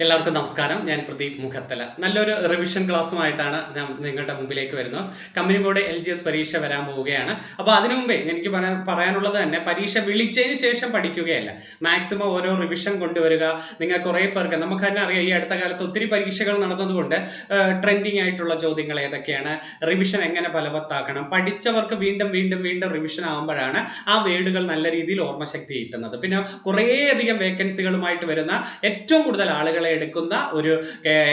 എല്ലാവർക്കും നമസ്കാരം. ഞാൻ പ്രദീപ് മുഖത്തല. നല്ലൊരു റിവിഷൻ ക്ലാസ്സുമായിട്ടാണ് ഞാൻ നിങ്ങളുടെ മുമ്പിലേക്ക് വരുന്നത്. കമ്പനി ബോർഡ് LGS പരീക്ഷ വരാൻ പോവുകയാണ്. അപ്പോൾ അതിനു മുമ്പേ എനിക്ക് പറയാനുള്ളത് തന്നെ, പരീക്ഷ വിളിച്ചതിന് ശേഷം പഠിക്കുകയല്ല. മാക്സിമം ഓരോ റിവിഷൻ കൊണ്ടുവരിക. നിങ്ങൾ കുറേ പേർക്ക് നമുക്ക് തന്നെ അറിയാം, ഈ അടുത്ത കാലത്ത് ഒത്തിരി പരീക്ഷകൾ നടന്നതുകൊണ്ട് ട്രെൻഡിങ് ആയിട്ടുള്ള ചോദ്യങ്ങൾ ഏതൊക്കെയാണ്, റിവിഷൻ എങ്ങനെ ഫലവത്താക്കണം, പഠിച്ചവർക്ക് വീണ്ടും വീണ്ടും വീണ്ടും റിവിഷൻ ആകുമ്പോഴാണ് ആ വേർഡുകൾ നല്ല രീതിയിൽ ഓർമ്മശക്തി കിട്ടുന്നത്. പിന്നെ കുറേയധികം വേക്കൻസികളുമായിട്ട് വരുന്ന ഏറ്റവും കൂടുതൽ ആളുകളെ എടുക്കുന്ന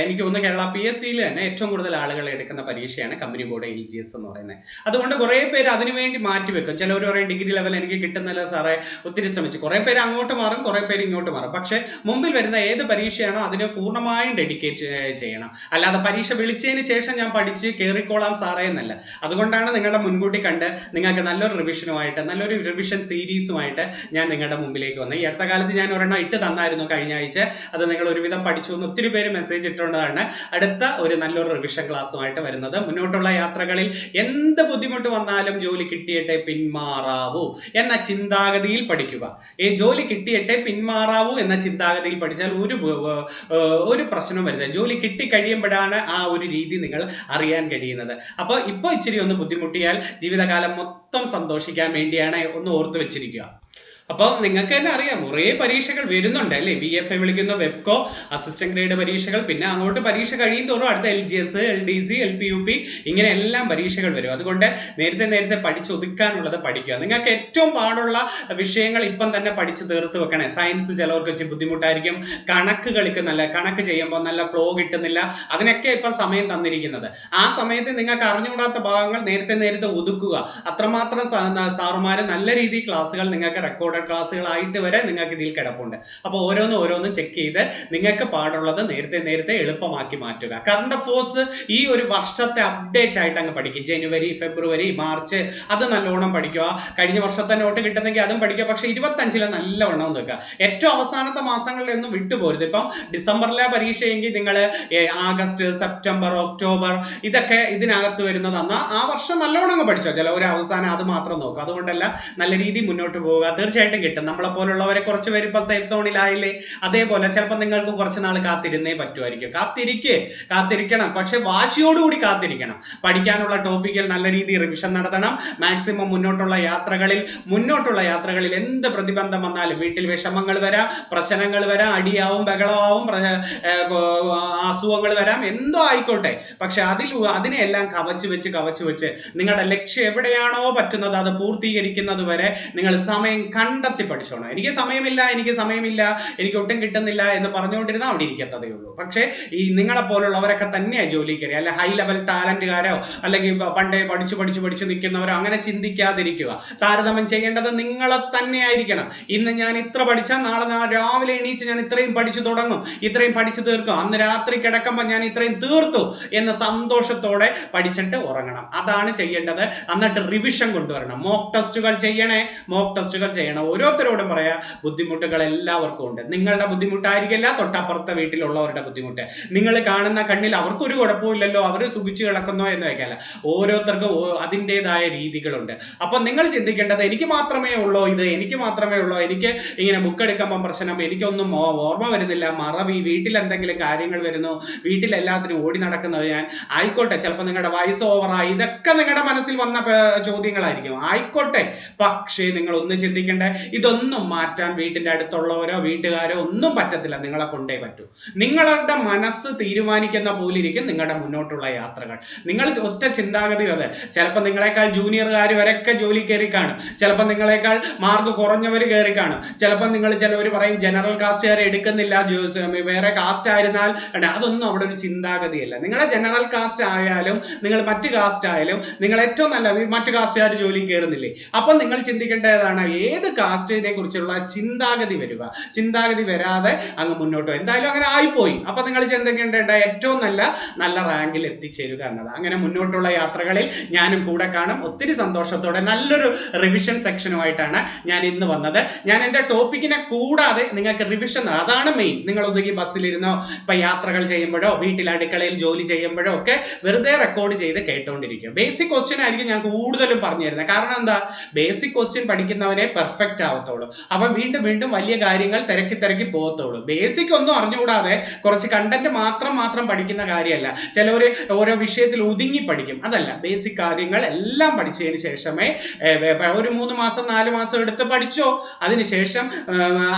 എനിക്ക് തോന്നുന്നു കേരള PSCയിൽ തന്നെ ഏറ്റവും കൂടുതൽ ആളുകളെ എടുക്കുന്ന പരീക്ഷയാണ് കമ്പനി ബോർഡ് LGS എന്ന് പറയുന്നത്. അതുകൊണ്ട് കുറേ പേര് അതിനുവേണ്ടി മാറ്റിവെക്കും. ചിലവർ പറയും ഡിഗ്രി ലെവൽ എനിക്ക് കിട്ടുന്നില്ല സാറേ, ഒത്തിരി ശ്രമിച്ചു. കുറേ പേര് അങ്ങോട്ട് മാറും, കുറേ പേര് ഇങ്ങോട്ട് മാറും. പക്ഷെ മുമ്പിൽ വരുന്ന ഏത് പരീക്ഷയാണോ അതിന് പൂർണ്ണമായും ഡെഡിക്കേറ്റ് ചെയ്യണം. അല്ലാതെ പരീക്ഷ വിളിച്ചതിന് ശേഷം ഞാൻ പഠിച്ച് കയറിക്കോളാം സാറേ എന്നല്ല. അതുകൊണ്ടാണ് നിങ്ങളുടെ മുൻകൂട്ടി കണ്ട് നിങ്ങൾക്ക് നല്ലൊരു റിവിഷനുമായിട്ട്, നല്ലൊരു റിവിഷൻ സീരീസുമായിട്ട് ഞാൻ നിങ്ങളുടെ മുമ്പിലേക്ക് വന്നത്. ഈ അടുത്ത കാലത്ത് ഞാൻ ഒരെണ്ണം ഇട്ട് തന്നായിരുന്നു കഴിഞ്ഞ ആഴ്ച. അത് നിങ്ങൾ ഒരുവിധം പഠിച്ചു എന്ന് ഒത്തിരി പേര് മെസ്സേജ് ഇട്ടുകൊണ്ടാണ് അടുത്ത ഒരു നല്ലൊരു റിവിഷൻ ക്ലാസ്സുമായിട്ട് വരുന്നത്. മുന്നോട്ടുള്ള യാത്രകളിൽ എന്ത് ബുദ്ധിമുട്ട് വന്നാലും ജോലി കിട്ടിയിട്ടേ പിന്മാറാവൂ എന്ന ചിന്താഗതിയിൽ പഠിക്കുക. ഈ ജോലി കിട്ടിയിട്ടേ പിന്മാറാവൂ എന്ന ചിന്താഗതിയിൽ പഠിച്ചാൽ ഒരു പ്രശ്നവും വരുന്നത്. ജോലി കിട്ടിക്കഴിയുമ്പോഴാണ് ആ ഒരു രീതി നിങ്ങൾ അറിയാൻ കഴിയുന്നത്. അപ്പോൾ ഇപ്പോൾ ഇച്ചിരി ഒന്ന് ബുദ്ധിമുട്ടിയാൽ ജീവിതകാലം മൊത്തം സന്തോഷിക്കാൻ വേണ്ടിയാണ് ഒന്ന് ഓർത്തു വെച്ചിരിക്കുക. അപ്പോൾ നിങ്ങൾക്ക് തന്നെ അറിയാം, കുറേ പരീക്ഷകൾ വരുന്നുണ്ട് അല്ലേ. VFA വിളിക്കുന്ന വെബ്കോ, അസിസ്റ്റന്റ് ഗ്രേഡ് പരീക്ഷകൾ, പിന്നെ അങ്ങോട്ട് പരീക്ഷ കഴിയും തോറും അടുത്ത LGS, LDC, LPUP ഇങ്ങനെ എല്ലാം പരീക്ഷകൾ വരും. അതുകൊണ്ട് നേരത്തെ പഠിച്ചൊതുക്കാനുള്ളത് പഠിക്കുക. നിങ്ങൾക്ക് ഏറ്റവും പാടുള്ള വിഷയങ്ങൾ ഇപ്പം തന്നെ പഠിച്ച് തീർത്ത് വെക്കണേ. സയൻസ് ചിലവർക്ക് വെച്ച് ബുദ്ധിമുട്ടായിരിക്കും. കണക്ക് ചെയ്യുമ്പോൾ നല്ല ഫ്ലോ കിട്ടുന്നില്ല. അതിനൊക്കെ ഇപ്പം സമയം തന്നിരിക്കുന്നത്. ആ സമയത്ത് നിങ്ങൾക്ക് അറിഞ്ഞുകൂടാത്ത ഭാഗങ്ങൾ നേരത്തെ ഒതുക്കുക. അത്രമാത്രം സാറുമാർ നല്ല രീതിയിൽ ക്ലാസ്സുകൾ നിങ്ങൾക്ക് റെക്കോർഡ് ക്ലാസ്സുകളായിട്ട് വരെ നിങ്ങൾക്ക് ഇതിൽ കിടപ്പുണ്ട്. അപ്പോൾ ഓരോന്നും ചെക്ക് ചെയ്ത് നിങ്ങൾക്ക് പാടുള്ളത് നേരത്തെ എളുപ്പമാക്കി മാറ്റുക. കറണ്ട് അഫയേഴ്സ് ഈ ഒരു വർഷത്തെ അപ്ഡേറ്റ് ആയിട്ട് അങ്ങ് പഠിക്കും. ജനുവരി, ഫെബ്രുവരി, മാർച്ച് അത് നല്ലോണം പഠിക്കുക. കഴിഞ്ഞ വർഷത്തെ നോട്ട് കിട്ടുന്നെങ്കിൽ അതും പഠിക്കുക. പക്ഷെ 25 നല്ലവണ്ണം നോക്കുക. ഏറ്റവും അവസാനത്തെ മാസങ്ങളിലൊന്നും വിട്ടുപോരുത്. ഇപ്പം ഡിസംബറിലെ പരീക്ഷയെങ്കിൽ നിങ്ങൾ ആഗസ്റ്റ്, സെപ്റ്റംബർ, ഒക്ടോബർ ഇതൊക്കെ ഇതിനകത്ത് വരുന്നത്. എന്നാൽ ആ വർഷം നല്ലോണം അങ്ങ് പഠിച്ചോ. ചില ഒരു അവസാനം അത് മാത്രം നോക്കുക. അതുകൊണ്ടല്ല, നല്ല രീതിയിൽ മുന്നോട്ട് പോവുക. തീർച്ചയായിട്ടും കിട്ടും. നമ്മളെ പോലുള്ളവരെ കുറച്ച് പേര് ഇപ്പൊ സേഫ് സോണിലായില്ലേ, അതേപോലെ ചിലപ്പോൾ നിങ്ങൾക്ക് കുറച്ച് നാൾ കാത്തിരുന്നേ പറ്റുമായിരിക്കും. കാത്തിരിക്കണം. പക്ഷെ വാശിയോടുകൂടി കാത്തിരിക്കണം. പഠിക്കാനുള്ള ടോപ്പിക്കിൽ നല്ല രീതിയിൽ റിവിഷൻ നടത്തണം. മാക്സിമം മുന്നോട്ടുള്ള യാത്രകളിൽ എന്ത് പ്രതിബന്ധം വന്നാലും, വീട്ടിൽ വിഷമങ്ങൾ വരാം, പ്രശ്നങ്ങൾ വരാം, അടിയാവും, ബഹളമാവും, അസുഖങ്ങൾ വരാം, എന്തോ ആയിക്കോട്ടെ. പക്ഷെ അതിനെല്ലാം കവച്ചു വെച്ച് നിങ്ങളുടെ ലക്ഷ്യം എവിടെയാണോ പറ്റുന്നത് അത് പൂർത്തീകരിക്കുന്നത് വരെ നിങ്ങൾ സമയം കണ്ടെത്തി പഠിച്ചോണം. എനിക്ക് സമയമില്ല, എനിക്ക് ഒട്ടും കിട്ടുന്നില്ല എന്ന് പറഞ്ഞുകൊണ്ടിരുന്നാൽ അവിടെ ഇരിക്കത്തതേ ഉള്ളൂ. പക്ഷേ ഈ നിങ്ങളെ പോലുള്ളവരൊക്കെ തന്നെയാണ് ജോലി കയറി, അല്ല ഹൈ ലെവൽ ടാലന്റുകാരോ അല്ലെങ്കിൽ പണ്ടേ പഠിച്ചു നിൽക്കുന്നവരോ അങ്ങനെ ചിന്തിക്കാതിരിക്കുക. താരതമ്യം ചെയ്യേണ്ടത് നിങ്ങളെ തന്നെ ആയിരിക്കണം. ഇന്ന് ഞാൻ ഇത്ര പഠിച്ചാൽ നാളെ രാവിലെ എണീച്ച് ഞാൻ ഇത്രയും പഠിച്ചു തുടങ്ങും, ഇത്രയും പഠിച്ചു തീർക്കും, അന്ന് രാത്രി കിടക്കുമ്പോൾ ഞാൻ ഇത്രയും തീർത്തു എന്ന സന്തോഷത്തോടെ പഠിച്ചിട്ട് ഉറങ്ങണം. അതാണ് ചെയ്യേണ്ടത്. എന്നിട്ട് റിവിഷൻ കൊണ്ടുവരണം. മോക്ക് ടെസ്റ്റുകൾ ചെയ്യണം. ഓരോരുത്തരോടും പറയാ, ബുദ്ധിമുട്ടുകൾ എല്ലാവർക്കും ഉണ്ട്. നിങ്ങളുടെ ബുദ്ധിമുട്ടായിരിക്കില്ല തൊട്ടപ്പുറത്തെ വീട്ടിലുള്ളവരുടെ ബുദ്ധിമുട്ട്. നിങ്ങൾ കാണുന്ന കണ്ണിൽ അവർക്കൊരു കുഴപ്പമില്ലല്ലോ, അവർ സുഖിച്ചു കിടക്കുന്നോ എന്ന് വെക്കല്ല. ഓരോരുത്തർക്കും അതിൻ്റെതായ രീതികളുണ്ട്. അപ്പൊ നിങ്ങൾ ചിന്തിക്കേണ്ടത് എനിക്ക് മാത്രമേ ഉള്ളൂ എനിക്ക് ഇങ്ങനെ ബുക്ക് എടുക്കുമ്പോൾ പ്രശ്നം, എനിക്കൊന്നും ഓർമ്മ വരുന്നില്ല, മറവി, വീട്ടിൽ എന്തെങ്കിലും കാര്യങ്ങൾ വരുന്നു, വീട്ടിലെല്ലാത്തിനും ഓടി നടക്കുന്നത് ഞാൻ. ആയിക്കോട്ടെ, ചിലപ്പോൾ നിങ്ങളുടെ വയസ്സ് ഓവറായി, ഇതൊക്കെ നിങ്ങളുടെ മനസ്സിൽ വന്ന ചോദ്യങ്ങളായിരിക്കും. ആയിക്കോട്ടെ, പക്ഷേ നിങ്ങൾ ഒന്ന് ചിന്തിക്കേണ്ട, ഇതൊന്നും മാറ്റാൻ വീട്ടിന്റെ അടുത്തുള്ളവരോ വീട്ടുകാരോ ഒന്നും പറ്റത്തില്ല. നിങ്ങളെ കൊണ്ടേ പറ്റൂ. നിങ്ങളുടെ മനസ്സ് തീരുമാനിക്കുന്ന പോലിരിക്കും നിങ്ങളുടെ മുന്നോട്ടുള്ള യാത്രകൾ. നിങ്ങൾ ഒറ്റ ചിന്താഗതി അത്. ചിലപ്പോൾ നിങ്ങളെക്കാൾ ജൂനിയർകാർ വരെയൊക്കെ ജോലി കയറി കാണും, ചിലപ്പോൾ നിങ്ങളെക്കാൾ മാർക്ക് കുറഞ്ഞവർ കയറി കാണും. ചിലപ്പോൾ ചിലവർ പറയും ജനറൽ കാസ്റ്റുകാരെ എടുക്കുന്നില്ല, വേറെ കാസ്റ്റ് ആയിരുന്നാൽ. അതൊന്നും അവിടെ ഒരു ചിന്താഗതിയല്ല. നിങ്ങളെ ജനറൽ കാസ്റ്റ് ആയാലും നിങ്ങൾ മറ്റു കാസ്റ്റ് ആയാലും നിങ്ങൾ ഏറ്റവും നല്ല മറ്റു കാസ്റ്റുകാർ ജോലി കയറുന്നില്ലേ. അപ്പം നിങ്ങൾ ചിന്തിക്കേണ്ടതാണ് ഏത് കാസ്റ്റിനെ കുറിച്ചുള്ള ചിന്താഗതി വരാതെ അങ്ങ് മുന്നോട്ട്. എന്തായാലും അങ്ങനെ ആയിപ്പോയി. അപ്പൊ നിങ്ങൾ ചിന്തിക്കേണ്ട ഏറ്റവും നല്ല റാങ്കിൽ എത്തിച്ചേരുക എന്നത്. അങ്ങനെ മുന്നോട്ടുള്ള യാത്രകളിൽ ഞാനും കൂടെ കാണും. ഒത്തിരി സന്തോഷത്തോടെ നല്ലൊരു റിവിഷൻ സെക്ഷനുമായിട്ടാണ് ഞാൻ ഇന്ന് വന്നത്. ഞാൻ എൻ്റെ ടോപ്പിക്കിനെ കൂടാതെ നിങ്ങൾക്ക് റിവിഷൻ, അതാണ് മെയിൻ. നിങ്ങൾ ഒന്നുകിൽ ബസ്സിലിരുന്നോ, ഇപ്പൊ യാത്രകൾ ചെയ്യുമ്പോഴോ, വീട്ടിൽ അടുക്കളയിൽ ജോലി ചെയ്യുമ്പോഴോ ഒക്കെ വെറുതെ റെക്കോർഡ് ചെയ്ത് കേട്ടോണ്ടിരിക്കും. ബേസിക് ക്വസ്റ്റ്യൻ ആയിരിക്കും ഞാൻ കൂടുതലും പറഞ്ഞു തരുന്നത്. കാരണം എന്താ, ബേസിക് ക്വസ്റ്റ്യൻ പഠിക്കുന്നവരെ പെർഫെക്റ്റ് പെർഫെക്റ്റ് ആവത്തുള്ളൂ. അപ്പൊ വീണ്ടും വീണ്ടും വലിയ കാര്യങ്ങൾ തിരക്കി പോകത്തുള്ളൂ. ബേസിക് ഒന്നും അറിഞ്ഞുകൂടാതെ കുറച്ച് കണ്ടന്റ് മാത്രം പഠിക്കുന്ന കാര്യമല്ല. ചിലവര് ഓരോ വിഷയത്തിൽ ഒതുങ്ങി പഠിക്കും, അതല്ല. ബേസിക് കാര്യങ്ങൾ എല്ലാം പഠിച്ചതിന് ശേഷമേ ഒരു 3 മാസം 4 മാസം എടുത്ത് പഠിച്ചോ, അതിനുശേഷം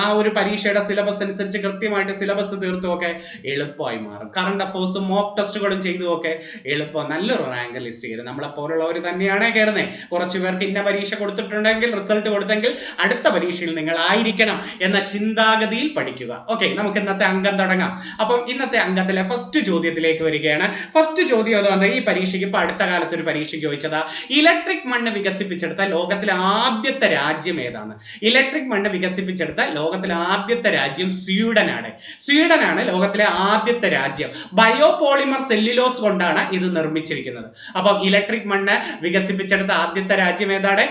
ആ ഒരു പരീക്ഷയുടെ സിലബസ് അനുസരിച്ച് കൃത്യമായിട്ട് സിലബസ് തീർത്തുമൊക്കെ എളുപ്പമായി മാറും. കറണ്ട് അഫേഴ്സും മോക്ക് ടെസ്റ്റുകളും ചെയ്തുമൊക്കെ എളുപ്പം നല്ലൊരു റാങ്ക് ലിസ്റ്റ് കയറും. നമ്മളെ പോലുള്ളവർ തന്നെയാണ് കയറുന്നത്. കുറച്ചു പേർക്ക് ഇന്ന പരീക്ഷ കൊടുത്തിട്ടുണ്ടെങ്കിൽ, റിസൾട്ട് കൊടുത്തെങ്കിൽ അടുത്ത പരീക്ഷയിൽ നിങ്ങൾ ആയിരിക്കണം എന്ന ചിന്താഗതിയിൽ പഠിക്കുക. ഓക്കെ, നമുക്ക് ഇന്നത്തെ അംഗം തുടങ്ങാം. അപ്പം ഇന്നത്തെ അംഗത്തിലെ ഫസ്റ്റ് ചോദ്യത്തിലേക്ക് വരികയാണ്. ഫസ്റ്റ് ചോദ്യം അതാണ്, ഈ പരീക്ഷയ്ക്ക് ഇപ്പൊ അടുത്ത കാലത്ത് ഒരു പരീക്ഷയ്ക്ക് ചോദിച്ചതാ, ഇലക്ട്രിക് മണ്ണ് വികസിപ്പിച്ചെടുത്ത ലോകത്തിലെ ആദ്യത്തെ രാജ്യം ഏതാണ്? ഇലക്ട്രിക് മണ്ണ് വികസിപ്പിച്ചെടുത്ത ലോകത്തിലെ ആദ്യത്തെ രാജ്യം സ്വീഡനാണ്. സ്വീഡനാണ് ലോകത്തിലെ ആദ്യത്തെ രാജ്യം. ബയോപോളിമർ സെല്ലുലോസ് കൊണ്ടാണ് ഇത് നിർമ്മിച്ചിരിക്കുന്നത്. അപ്പം ഇലക്ട്രിക് മണ്ണ് വികസിപ്പിച്ചെടുത്ത ആദ്യത്തെ രാജ്യം ഏതാണ്?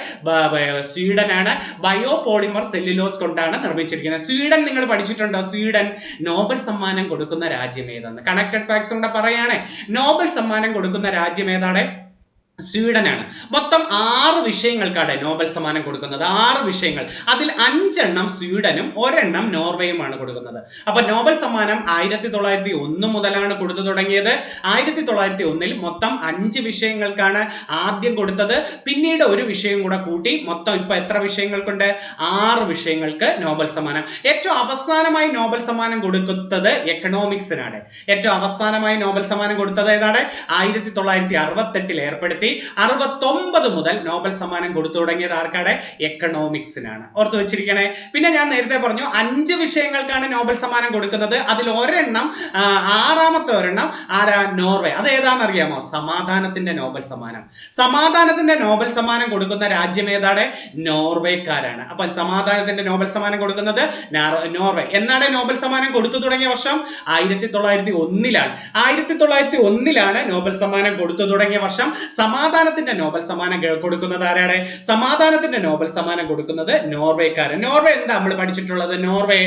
സ്വീഡനാണ്. ബയോപോളിമർ സെല്ലുലോസ് കൊണ്ടാണ് നിർമ്മിച്ചിരിക്കുന്നത്. സ്വീഡൻ നിങ്ങൾ പഠിച്ചിട്ടുണ്ടോ? സ്വീഡൻ നോബൽ സമ്മാനം കൊടുക്കുന്ന രാജ്യം ഏതാണ്? കണക്റ്റഡ് ഫാക്ട്സ് കൊണ്ട് പറയാണ്, നോബൽ സമ്മാനം കൊടുക്കുന്ന രാജ്യം ഏതാണ്? സ്വീഡനാണ്. മൊത്തം 6 വിഷയങ്ങൾക്കാണ് നോബൽ സമ്മാനം കൊടുക്കുന്നത്. 6 വിഷയങ്ങൾ, അതിൽ 5 എണ്ണം സ്വീഡനും 1 എണ്ണം നോർവേയുമാണ് കൊടുക്കുന്നത്. അപ്പൊ നോബൽ സമ്മാനം 1901 മുതലാണ് കൊടുത്തു തുടങ്ങിയത്. 1901 മൊത്തം 5 വിഷയങ്ങൾക്കാണ് ആദ്യം കൊടുത്തത്. പിന്നീട് ഒരു വിഷയം കൂടെ കൂട്ടി മൊത്തം ഇപ്പൊ എത്ര വിഷയങ്ങൾക്കുണ്ട്? 6 വിഷയങ്ങൾക്ക് നോബൽ സമ്മാനം. ഏറ്റവും അവസാനമായി നോബൽ സമ്മാനം കൊടുക്കുന്നത് എക്കണോമിക്സിനാണ്. ഏറ്റവും അവസാനമായി നോബൽ സമ്മാനം കൊടുത്തത് ഏതാണ്? 1968 ഏർപ്പെടുത്തി 69 മുതൽ നോബൽ സമ്മാനം കൊടുത്തു തുടങ്ങിയത് ആർക്കാണ്? എക്കണോമിക്സിനാണ്. ഓർത്തു വെച്ചിരിക്കണേ. പിന്നെ ഞാൻ നേരത്തെ പറഞ്ഞു 5 വിഷയങ്ങൾക്കാണ് നോബൽ സമ്മാനം കൊടുക്കുന്നത്. അതിൽ 1 എണ്ണം, 6ാമത്തെ ഒരെണ്ണം ആരാ? നോർവേ. അത് ഏതാണെന്ന് അറിയാമോ? സമാധാനത്തിന്റെ നോബൽ സമ്മാനം. സമാധാനത്തിന്റെ നോബൽ സമ്മാനം കൊടുക്കുന്ന രാജ്യം ഏതാണ്? നോർവേക്കാരാണ്. അപ്പൊ സമാധാനത്തിന്റെ നോബൽ സമ്മാനം കൊടുക്കുന്നത് നോർവേ. എന്നാണ് നോബൽ സമ്മാനം കൊടുത്തു തുടങ്ങിയ വർഷം? 1901 1901 നോബൽ സമ്മാനം കൊടുത്തു തുടങ്ങിയ വർഷം. സമാധാനത്തിന്റെ നോബൽ സമ്മാനം കൊടുക്കുന്നത് ആരാണ്? സമാധാനത്തിന്റെ നോബൽ സമ്മാനം കൊടുക്കുന്നത് നോർവേക്കാരൻ. നോർവേ എന്താ നമ്മൾ പഠിച്ചിട്ടുള്ളത്? നോർവേ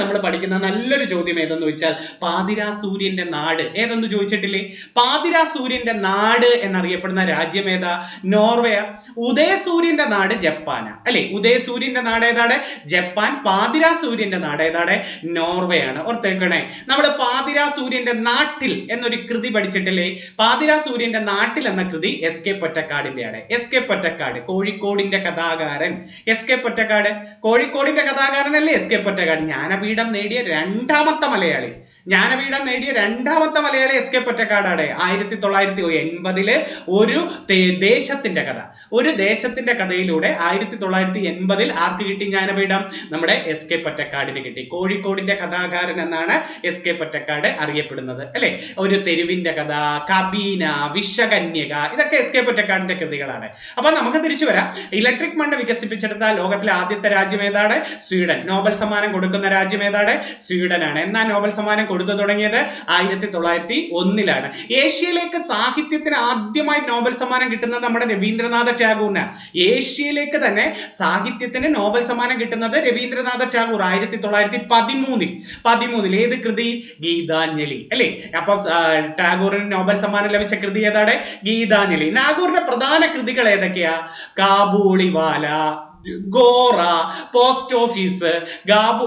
നമ്മൾ പഠിക്കുന്ന നല്ലൊരു ചോദ്യം ഏതെന്ന് ചോദിച്ചാൽ, പാതിരാ സൂര്യന്റെ നാട് ഏതെന്ന് ചോദിച്ചിട്ടില്ലേ? പാതിരാ സൂര്യന്റെ നാട് എന്നറിയപ്പെടുന്ന രാജ്യം ഏതാ? നോർവേ. ഉദയസൂര്യന്റെ നാട് ജപ്പാനാ, അല്ലെ? ഉദയസൂര്യന്റെ നാട് ഏതാണ്? ജപ്പാൻ. പാതിരാ സൂര്യന്റെ നാട് ഏതാണ്? നോർവേ ആണ്. ഓർത്തേക്കണേ. നമ്മൾ പാതിരാ സൂര്യന്റെ നാട്ടിൽ എന്നൊരു കൃതി പഠിച്ചിട്ടില്ലേ? പാതിരാ സൂര്യന്റെ നാട്ടിൽ എന്ന കൃതി SK പൊറ്റക്കാടിന്റെയാണ്. SK പൊറ്റക്കാട്, കോഴിക്കോടിന്റെ കഥാകാരൻ. SK പൊറ്റക്കാട് കോഴിക്കോടിന്റെ കഥാകാരനല്ലേ SK പൊറ്റക്കാട്? ജ്ഞാനപീഠം നേടിയ രണ്ടാമത്തെ മലയാളി. ജ്ഞാനപീഠം നേടിയ രണ്ടാമത്തെ മലയാളി SK പൊറ്റക്കാടാണ്. 1980 ഒരു ദേശത്തിന്റെ കഥ, ഒരു ദേശത്തിന്റെ കഥയിലൂടെ 1980 ആർക്ക് കിട്ടി ജ്ഞാനപീഠം? നമ്മുടെ SK പൊറ്റക്കാടിന് കിട്ടി. കോഴിക്കോടിന്റെ കഥാകാരൻ എന്നാണ് SK പൊറ്റക്കാട് അറിയപ്പെടുന്നത്, അല്ലെ? ഒരു തെരുവിന്റെ കഥ, കബീന, വിഷകന്യക, ഇതൊക്കെ SK പൊറ്റക്കാടിന്റെ കൃതികളാണ്. അപ്പൊ നമുക്ക് തിരിച്ചു വരാം. ഇലക്ട്രിക് മണ്ണ് വികസിപ്പിച്ചെടുത്ത ലോകത്തിലെ ആദ്യത്തെ രാജ്യം ഏതാണ്? സ്വീഡൻ. നോബൽ സമ്മാനം കൊടുക്കുന്ന രാജ്യം ഏതാണ്? സ്വീഡനാണ്. എന്നാ നോബൽ സമ്മാനം കൊടുത്തു തുടങ്ങിയത്? 1901 ഏഷ്യയിലേക്ക് സാഹിത്യത്തിന് ആദ്യമായി നോബൽ സമ്മാനം കിട്ടുന്നത് നമ്മുടെ രവീന്ദ്രനാഥ ടാഗോറിന്. ഏഷ്യയിലേക്ക് തന്നെ സാഹിത്യത്തിന് നോബൽ സമ്മാനം കിട്ടുന്നത് രവീന്ദ്രനാഥ ടാഗോർ 1913. ഏത് കൃതി? ഗീതാഞ്ജലി, അല്ലെ? അപ്പൊ ടാഗോറിന് നോബൽ സമ്മാനം ലഭിച്ച കൃതി ഏതാണ്? ഗീതാഞ്ജലി. ടാഗോറിന്റെ പ്രധാന കൃതികൾ ഏതൊക്കെയാ? Kabuliwala, Gora, post office,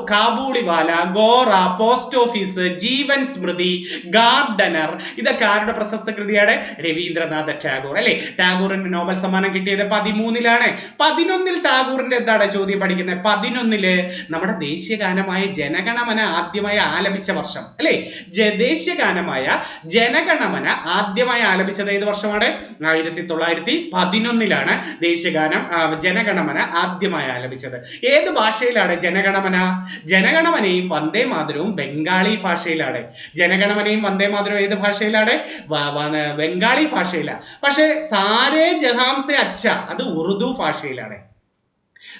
Kabuliwala, Gora, post office, ജീവൻ സ്മൃതി, ഗാർഡനർ, ഇതൊക്കെ ആരുടെ പ്രശസ്ത കൃതിയാണ്? രവീന്ദ്രനാഥ ടാഗോർ, അല്ലെ? ടാഗോറിന് നോബൽ സമ്മാനം കിട്ടിയത് 13 11 ടാഗോറിന്റെ എന്താണ് ചോദ്യം പഠിക്കുന്നത്? 11 നമ്മുടെ ദേശീയ ഗാനമായ ജനഗണമന ആദ്യമായി ആലപിച്ച വർഷം, അല്ലെ? ദേശീയഗാനമായ ജനഗണമന ആദ്യമായി ആലപിച്ചത് ഏത് വർഷമാണ്? 1911 ദേശീയഗാനം ജനഗണമന ആദ്യമായി ആലപിച്ചത്. ഏത് ഭാഷയിലാണ് ജനഗണമന? ജനഗണമനയും വന്ദേ മാതരവും ബംഗാളി ഭാഷയിലാണ്. ജനഗണമനയും വന്ദേ മാതരവും ഏത് ഭാഷയിലാണ്? ബംഗാളി ഭാഷയിലാണ്. പക്ഷെ സാരേ ജഹാംസെ അച്ഛ അത് ഉറുദു ഭാഷയിലാണ്.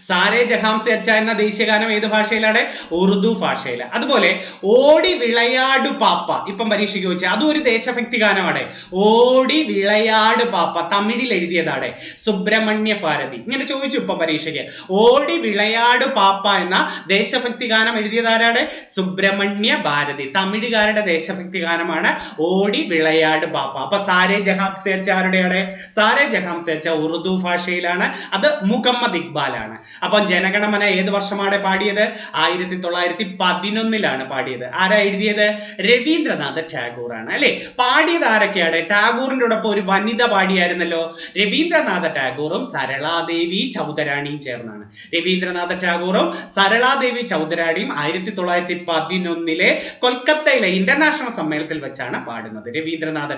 സാരേ ജഹാംസെ അച്ഛ എന്ന ദേശീയഗാനം ഏത് ഭാഷയിലാണ്? ഉറുദു ഭാഷയിലാണ്. അതുപോലെ ഓടി വിളയാടു പാപ്പ, ഇപ്പം പരീക്ഷയ്ക്ക് ചോദിച്ചാൽ അതും ഒരു ദേശഭക്തി ഗാനമാണ്. ഓടി വിളയാട് പാപ്പ തമിഴിൽ എഴുതിയതാണ് സുബ്രഹ്മണ്യ ഭാരതി. ഇങ്ങനെ ചോദിച്ചു ഇപ്പം പരീക്ഷയ്ക്ക്. ഓടി വിളയാട് പാപ്പ എന്ന ദേശഭക്തി ഗാനം എഴുതിയതാരാണ്? സുബ്രഹ്മണ്യ ഭാരതി. തമിഴുകാരുടെ ദേശഭക്തി ഗാനമാണ് ഓടി വിളയാട് പാപ്പ. അപ്പൊ സാരേ ജഹാംസെ അച്ഛ ആരുടെയാണ്? സാരേ ജഹാംസെ അച്ഛ ഉറുദു ഭാഷയിലാണ്. അത് മുഹമ്മദ് ഇക്ബാലാണ്. ആണ്. അപ്പം ജനഗണമന ഏത് വർഷമാണ് പാടിയത്? 1911 പാടിയത്. ആരാ എഴുതിയത്? രവീന്ദ്രനാഥ ടാഗോർ ആണ് അല്ലെ. പാടിയത് ആരൊക്കെയാണ്? ടാഗോറിന്റെ ഒപ്പം ഒരു വനിത പാടിയായിരുന്നല്ലോ, രവീന്ദ്രനാഥ ടാഗോറും സരളാദേവി ചൗധരാണിയും ചേർന്നാണ്. രവീന്ദ്രനാഥ ടാഗോറും സരളാദേവി ചൗധരാണിയും 1911 കൊൽക്കത്തയിലെ ഇന്റർനാഷണൽ സമ്മേളനത്തിൽ വെച്ചാണ് പാടുന്നത്. രവീന്ദ്രനാഥ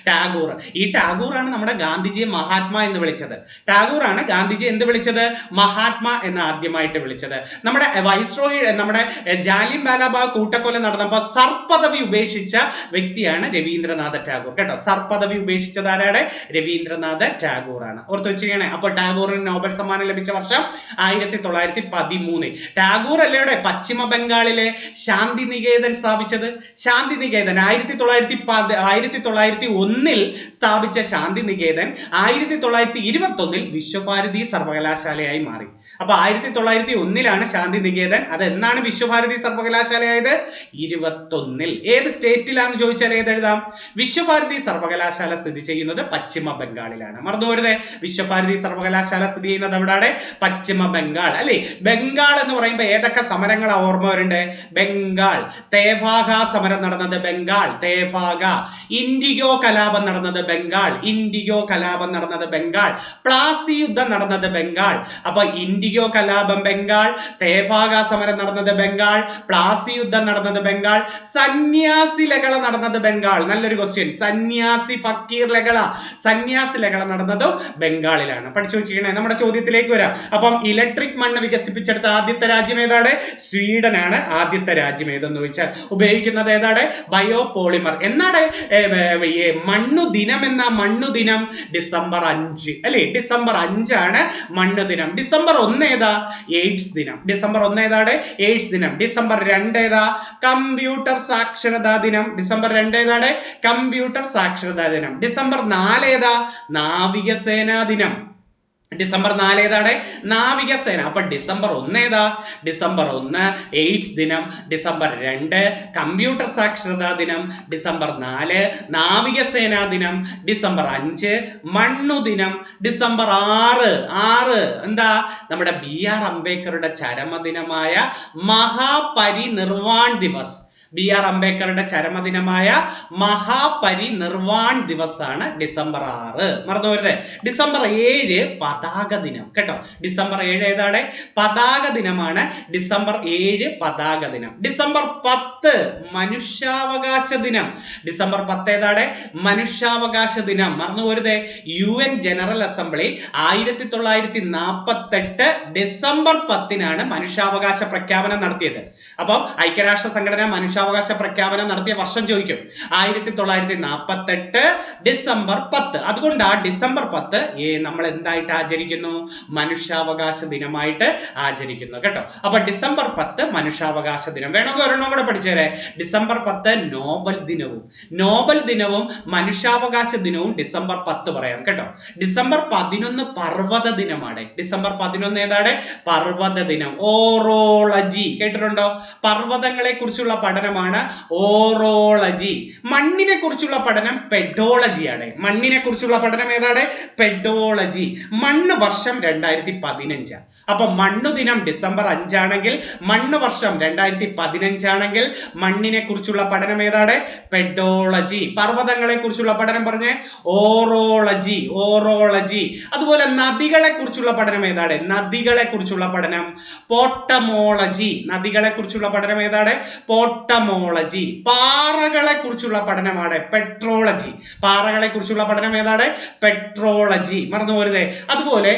ടാഗോർ. ഈ ടാഗോറാണ് നമ്മുടെ ഗാന്ധിജിയെ മഹാത്മാ എന്ന് വിളിച്ചത്. ടാഗോറാണ് ഗാന്ധിജി എന്ത് വിളിച്ചത്? മഹാത്മാ എന്ന് ആദ്യമായിട്ട് വിളിച്ചത്. നമ്മുടെ വൈസ്രോയി, നമ്മുടെ ജാലിയൻ വാലാബാഗ് കൂട്ടക്കൊല നടന്നപ്പോൾ സർപ്പദവി ഉപേക്ഷിച്ച വ്യക്തിയാണ് രവീന്ദ്രനാഥ ടാഗോർ കേട്ടോ. സർപ്പദവി ഉപേക്ഷിച്ചത് ആരാണ്? രവീന്ദ്രനാഥ ടാഗോർ ആണ്. ഓർത്ത് വെച്ചിരിക്കണേ. അപ്പൊ ടാഗോറിന് നോബൽ സമ്മാനം ലഭിച്ച വർഷം 1913. ടാഗോർ അല്ലയുടെ പശ്ചിമ ബംഗാളിലെ ശാന്തി നികേതൻ സ്ഥാപിച്ചത്. ശാന്തി നികേതൻ 1901 സ്ഥാപിച്ച ശാന്തി നികേതൻ 1921 വിശ്വഭാരതി സർവകലാശാലയായി മാറി. അപ്പൊ 1901 ശാന്തി നികേതൻ. അത് എന്നാണ് വിശ്വഭാരതി സർവകലാശാലയായത്? 21. ഏത് സ്റ്റേറ്റിലാണെന്ന് ചോദിച്ചാൽ ഏതെഴുതാം? വിശ്വഭാരതി സർവകലാശാല സ്ഥിതി ചെയ്യുന്നത് പശ്ചിമ ബംഗാളിലാണ്. മറന്നുപോരുത്, വിശ്വഭാരതി സർവകലാശാല സ്ഥിതി ചെയ്യുന്നത് എവിടെയാണ്? പശ്ചിമ ബംഗാൾ അല്ലെ. ബംഗാൾ എന്ന് പറയുമ്പോൾ ഏതൊക്കെ സമരങ്ങളാ ഓർമ്മ വരുന്നുണ്ട്? ബംഗാൾ തേവാഗ സമരം നടന്നത്, ബംഗാൾ തേവാഗ. ഇൻഡിഗോ കലാപം നടന്നത് ബംഗാൾ, ഇൻഡിഗോ കലാപം നടന്നത് ബംഗാൾ. പ്ലാസി യുദ്ധം നടന്നത് ബംഗാൾ. അപ്പൊ ഇൻഡിഗോ കലാപം ബംഗാൾ, തേവാഗ സമരം നടന്നത് ബംഗാൾ, പ്ലാസി യുദ്ധം നടന്നത് ബംഗാൾ, സന്യാസി ലഹള നടന്നത് ബംഗാൾ. നല്ലൊരു ക്വസ്റ്റ്യൻ. സന്യാസി ഫക്കീർ ലഹള, സന്യാസി ലഹള നടന്നതും ബംഗാളിലാണ്. പഠിച്ചു വെച്ചിരിക്കണേ. നമ്മുടെ ചോദ്യത്തിലേക്ക് വരാം. അപ്പം ഇലക്ട്രിക് മണ്ണ് വികസിപ്പിച്ചെടുത്ത ആദ്യത്തെ രാജ്യം ഏതാണ്? സ്വീഡനാണ് ആദ്യത്തെ രാജ്യം. ഏതെന്ന് ചോദിച്ചാൽ ഉപയോഗിക്കുന്നത് ഏതാണ്? ബയോപോളിമർ. എന്നാണ് മണ്ണു ദിനം? എന്ന മണ്ണു ദിനം ഡിസംബർ 5 അല്ലെ. ഡിസംബർ 5 ആണ് മണ്ണ് ദിനം. ഡിസംബർ 1 ഏതാ? എയ്ഡ്സ് ദിനം. ഡിസംബർ 1 ഏതാണ്? എയ്ഡ്സ് ദിനം. ഡിസംബർ 2 ഏതാ? കമ്പ്യൂട്ടർ സാക്ഷരതാ ദിനം. ഡിസംബർ 2 ഏതാണ്? കമ്പ്യൂട്ടർ സാക്ഷരതാ ദിനം. ഡിസംബർ 4 ഏതാ? നാവികസേനാ ദിനം. ഡിസംബർ 4 ഏതാണ്? നാവികസേന. അപ്പൊ ഡിസംബർ 1 ഏതാ? ഡിസംബർ 1 എയ്ഡ്സ് ദിനം. ഡിസംബർ 2 കമ്പ്യൂട്ടർ സാക്ഷരതാ ദിനം. ഡിസംബർ 4 നാവികസേനാ ദിനം. ഡിസംബർ 5 മണ്ണു ദിനം. ഡിസംബർ 6 എന്താ? നമ്മുടെ BR അംബേദ്കറുടെ ചരമദിനമായ മഹാപരിനിർവാൺ ദിവസ്. BR അംബേദ്കറുടെ ചരമദിനമായ മഹാപരിനിർവാൺ ദിവസാണ് ഡിസംബർ 6. മറന്നുപോരുത്. ഡിസംബർ 7 പതാക ദിനം കേട്ടോ. ഡിസംബർ 7 ഏതാണ്? പതാക ദിനമാണ്. ഡിസംബർ 7 പതാക ദിനം. ഡിസംബർ 10 മനുഷ്യാവകാശ ദിനം. ഡിസംബർ 10 ഏതാണ്? മനുഷ്യാവകാശ ദിനം. മറന്നുപോരുത്. UN ജനറൽ അസംബ്ലി 1948 ഡിസംബർ 10 മനുഷ്യാവകാശ പ്രഖ്യാപനം നടത്തിയത്. അപ്പം ഐക്യരാഷ്ട്ര സംഘടന മനുഷ്യാവകാശ പ്രഖ്യാപനം നടത്തിയ വർഷം ചോദിക്കും. 1948 ഡിസംബർ 10. അതുകൊണ്ട് ആ ഡിസംബർ 10 നമ്മൾ എന്തായിട്ട് ആചരിക്കുന്നു? മനുഷ്യാവകാശ ദിനമായിട്ട് ആചരിക്കുന്നു കേട്ടോ. അപ്പൊ ഡിസംബർ 10 മനുഷ്യാവകാശ ദിനം. വേണമെങ്കിൽ ഒരെണ്ണം കൂടെ പഠിച്ചേരെ. ഡിസംബർ 10 നോബൽ ദിനവും. നോബൽ ദിനവും മനുഷ്യാവകാശ ദിനവും ഡിസംബർ 10 പറയാം കേട്ടോ. ഡിസംബർ 11 പർവ്വത ദിനമാണ്. ഡിസംബർ 11 ഏതാണ്? പർവ്വത ദിനം. ഓറോളജി കേട്ടിട്ടുണ്ടോ? പർവ്വതങ്ങളെ കുറിച്ചുള്ള പഠനമാണ് ഓറോളജി. മണ്ണിനെ കുറിച്ചുള്ള പഠനം പെഡോളജിയാണ്. മണ്ണിനെ കുറിച്ചുള്ള പഠനം ഏതാണ്? പെഡോളജി. മണ്ണ് വർഷം 2015. അപ്പൊ മണ്ണു ദിനം ഡിസംബർ 5 ആണെങ്കിൽ, മണ്ണ് വർഷം 2015 ആണെങ്കിൽ മണ്ണിനെ കുറിച്ചുള്ള പഠനം ഏതാണ്? പെഡോളജി. പർവ്വതങ്ങളെ കുറിച്ചുള്ള പഠനം പറഞ്ഞേ? ഓറോളജി. ഓറോളജി. അതുപോലെ നദികളെ കുറിച്ചുള്ള പഠനം ഏതാണ്? നദികളെ കുറിച്ചുള്ള പഠനം പോട്ടമോളജി. നദികളെ കുറിച്ചുള്ള പഠനം ഏതാണ്? പോട്ടമോളജി. പാറകളെ കുറിച്ചുള്ള പഠനമാണ് പെട്രോളജി. പാറകളെ കുറിച്ചുള്ള പഠനം ഏതാണ്? പെട്രോളജി. മറന്നുപോരുതേ. അതുപോലെ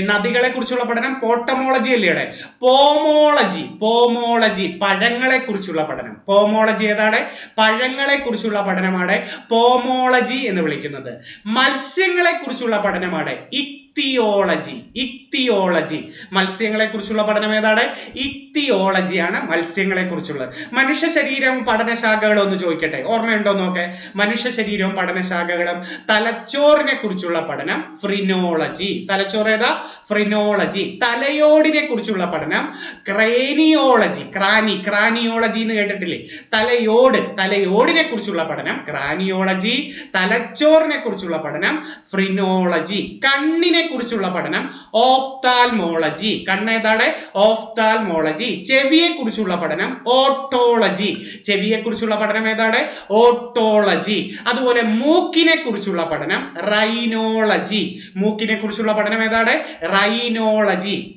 നദികളെ കുറിച്ചുള്ള പഠനം പോട്ടമോളജി അല്ലേ? പോമോളജി. പോമോളജി പഴങ്ങളെ കുറിച്ചുള്ള പഠനം. പോമോളജി ഏതാണ്? പഴങ്ങളെ കുറിച്ചുള്ള പഠനമാണ് പോമോളജി എന്ന് വിളിക്കുന്നത്. മത്സ്യങ്ങളെ കുറിച്ചുള്ള പഠനമാണ് ഇക്തിയോളജി. ഇക്തിയോളജി. മത്സ്യങ്ങളെ കുറിച്ചുള്ള പഠനം ഏതാണ്? ഇക്തിയോളജിയാണ് മത്സ്യങ്ങളെ കുറിച്ചുള്ളത്. മനുഷ്യ ശരീരം പഠനശാഖകളും ഒന്ന് ചോദിക്കട്ടെ, ഓർമ്മയുണ്ടോ നോക്കെ? മനുഷ്യ ശരീരവും പഠനശാഖകളും. തലച്ചോറിനെ കുറിച്ചുള്ള പഠനം ഫ്രിനോളജി. തലച്ചോറ് ഏതാ? ഫ്രിനോളജി. തലയോടിനെ കുറിച്ചുള്ള പഠനം ക്രേനിയോളജി. ക്രാനിയോളജി എന്ന് കേട്ടിട്ടില്ലേ? തലയോട്. തലയോടിനെ കുറിച്ചുള്ള പഠനം ക്രാനിയോളജി. തലച്ചോറിനെ കുറിച്ചുള്ള പഠനം ഫ്രിനോളജി. കണ്ണിനെ കുറിച്ചുള്ള പഠനം ഓഫ്താൽമോളജി. കണ്ണേതാണ് ഓഫ്താൽമോളജി. ചെവിയെ കുറിച്ചുള്ള പഠനം ഓട്ടോളജി. ചെവിയെ കുറിച്ചുള്ള പഠനം ഏതാണ്? ഓട്ടോളജി. അതുപോലെ മൂക്കിനെ കുറിച്ചുള്ള പഠനം റൈനോളജി. മൂക്കിനെ കുറിച്ചുള്ള പഠനം ഏതാണ്? റൈനോളജി.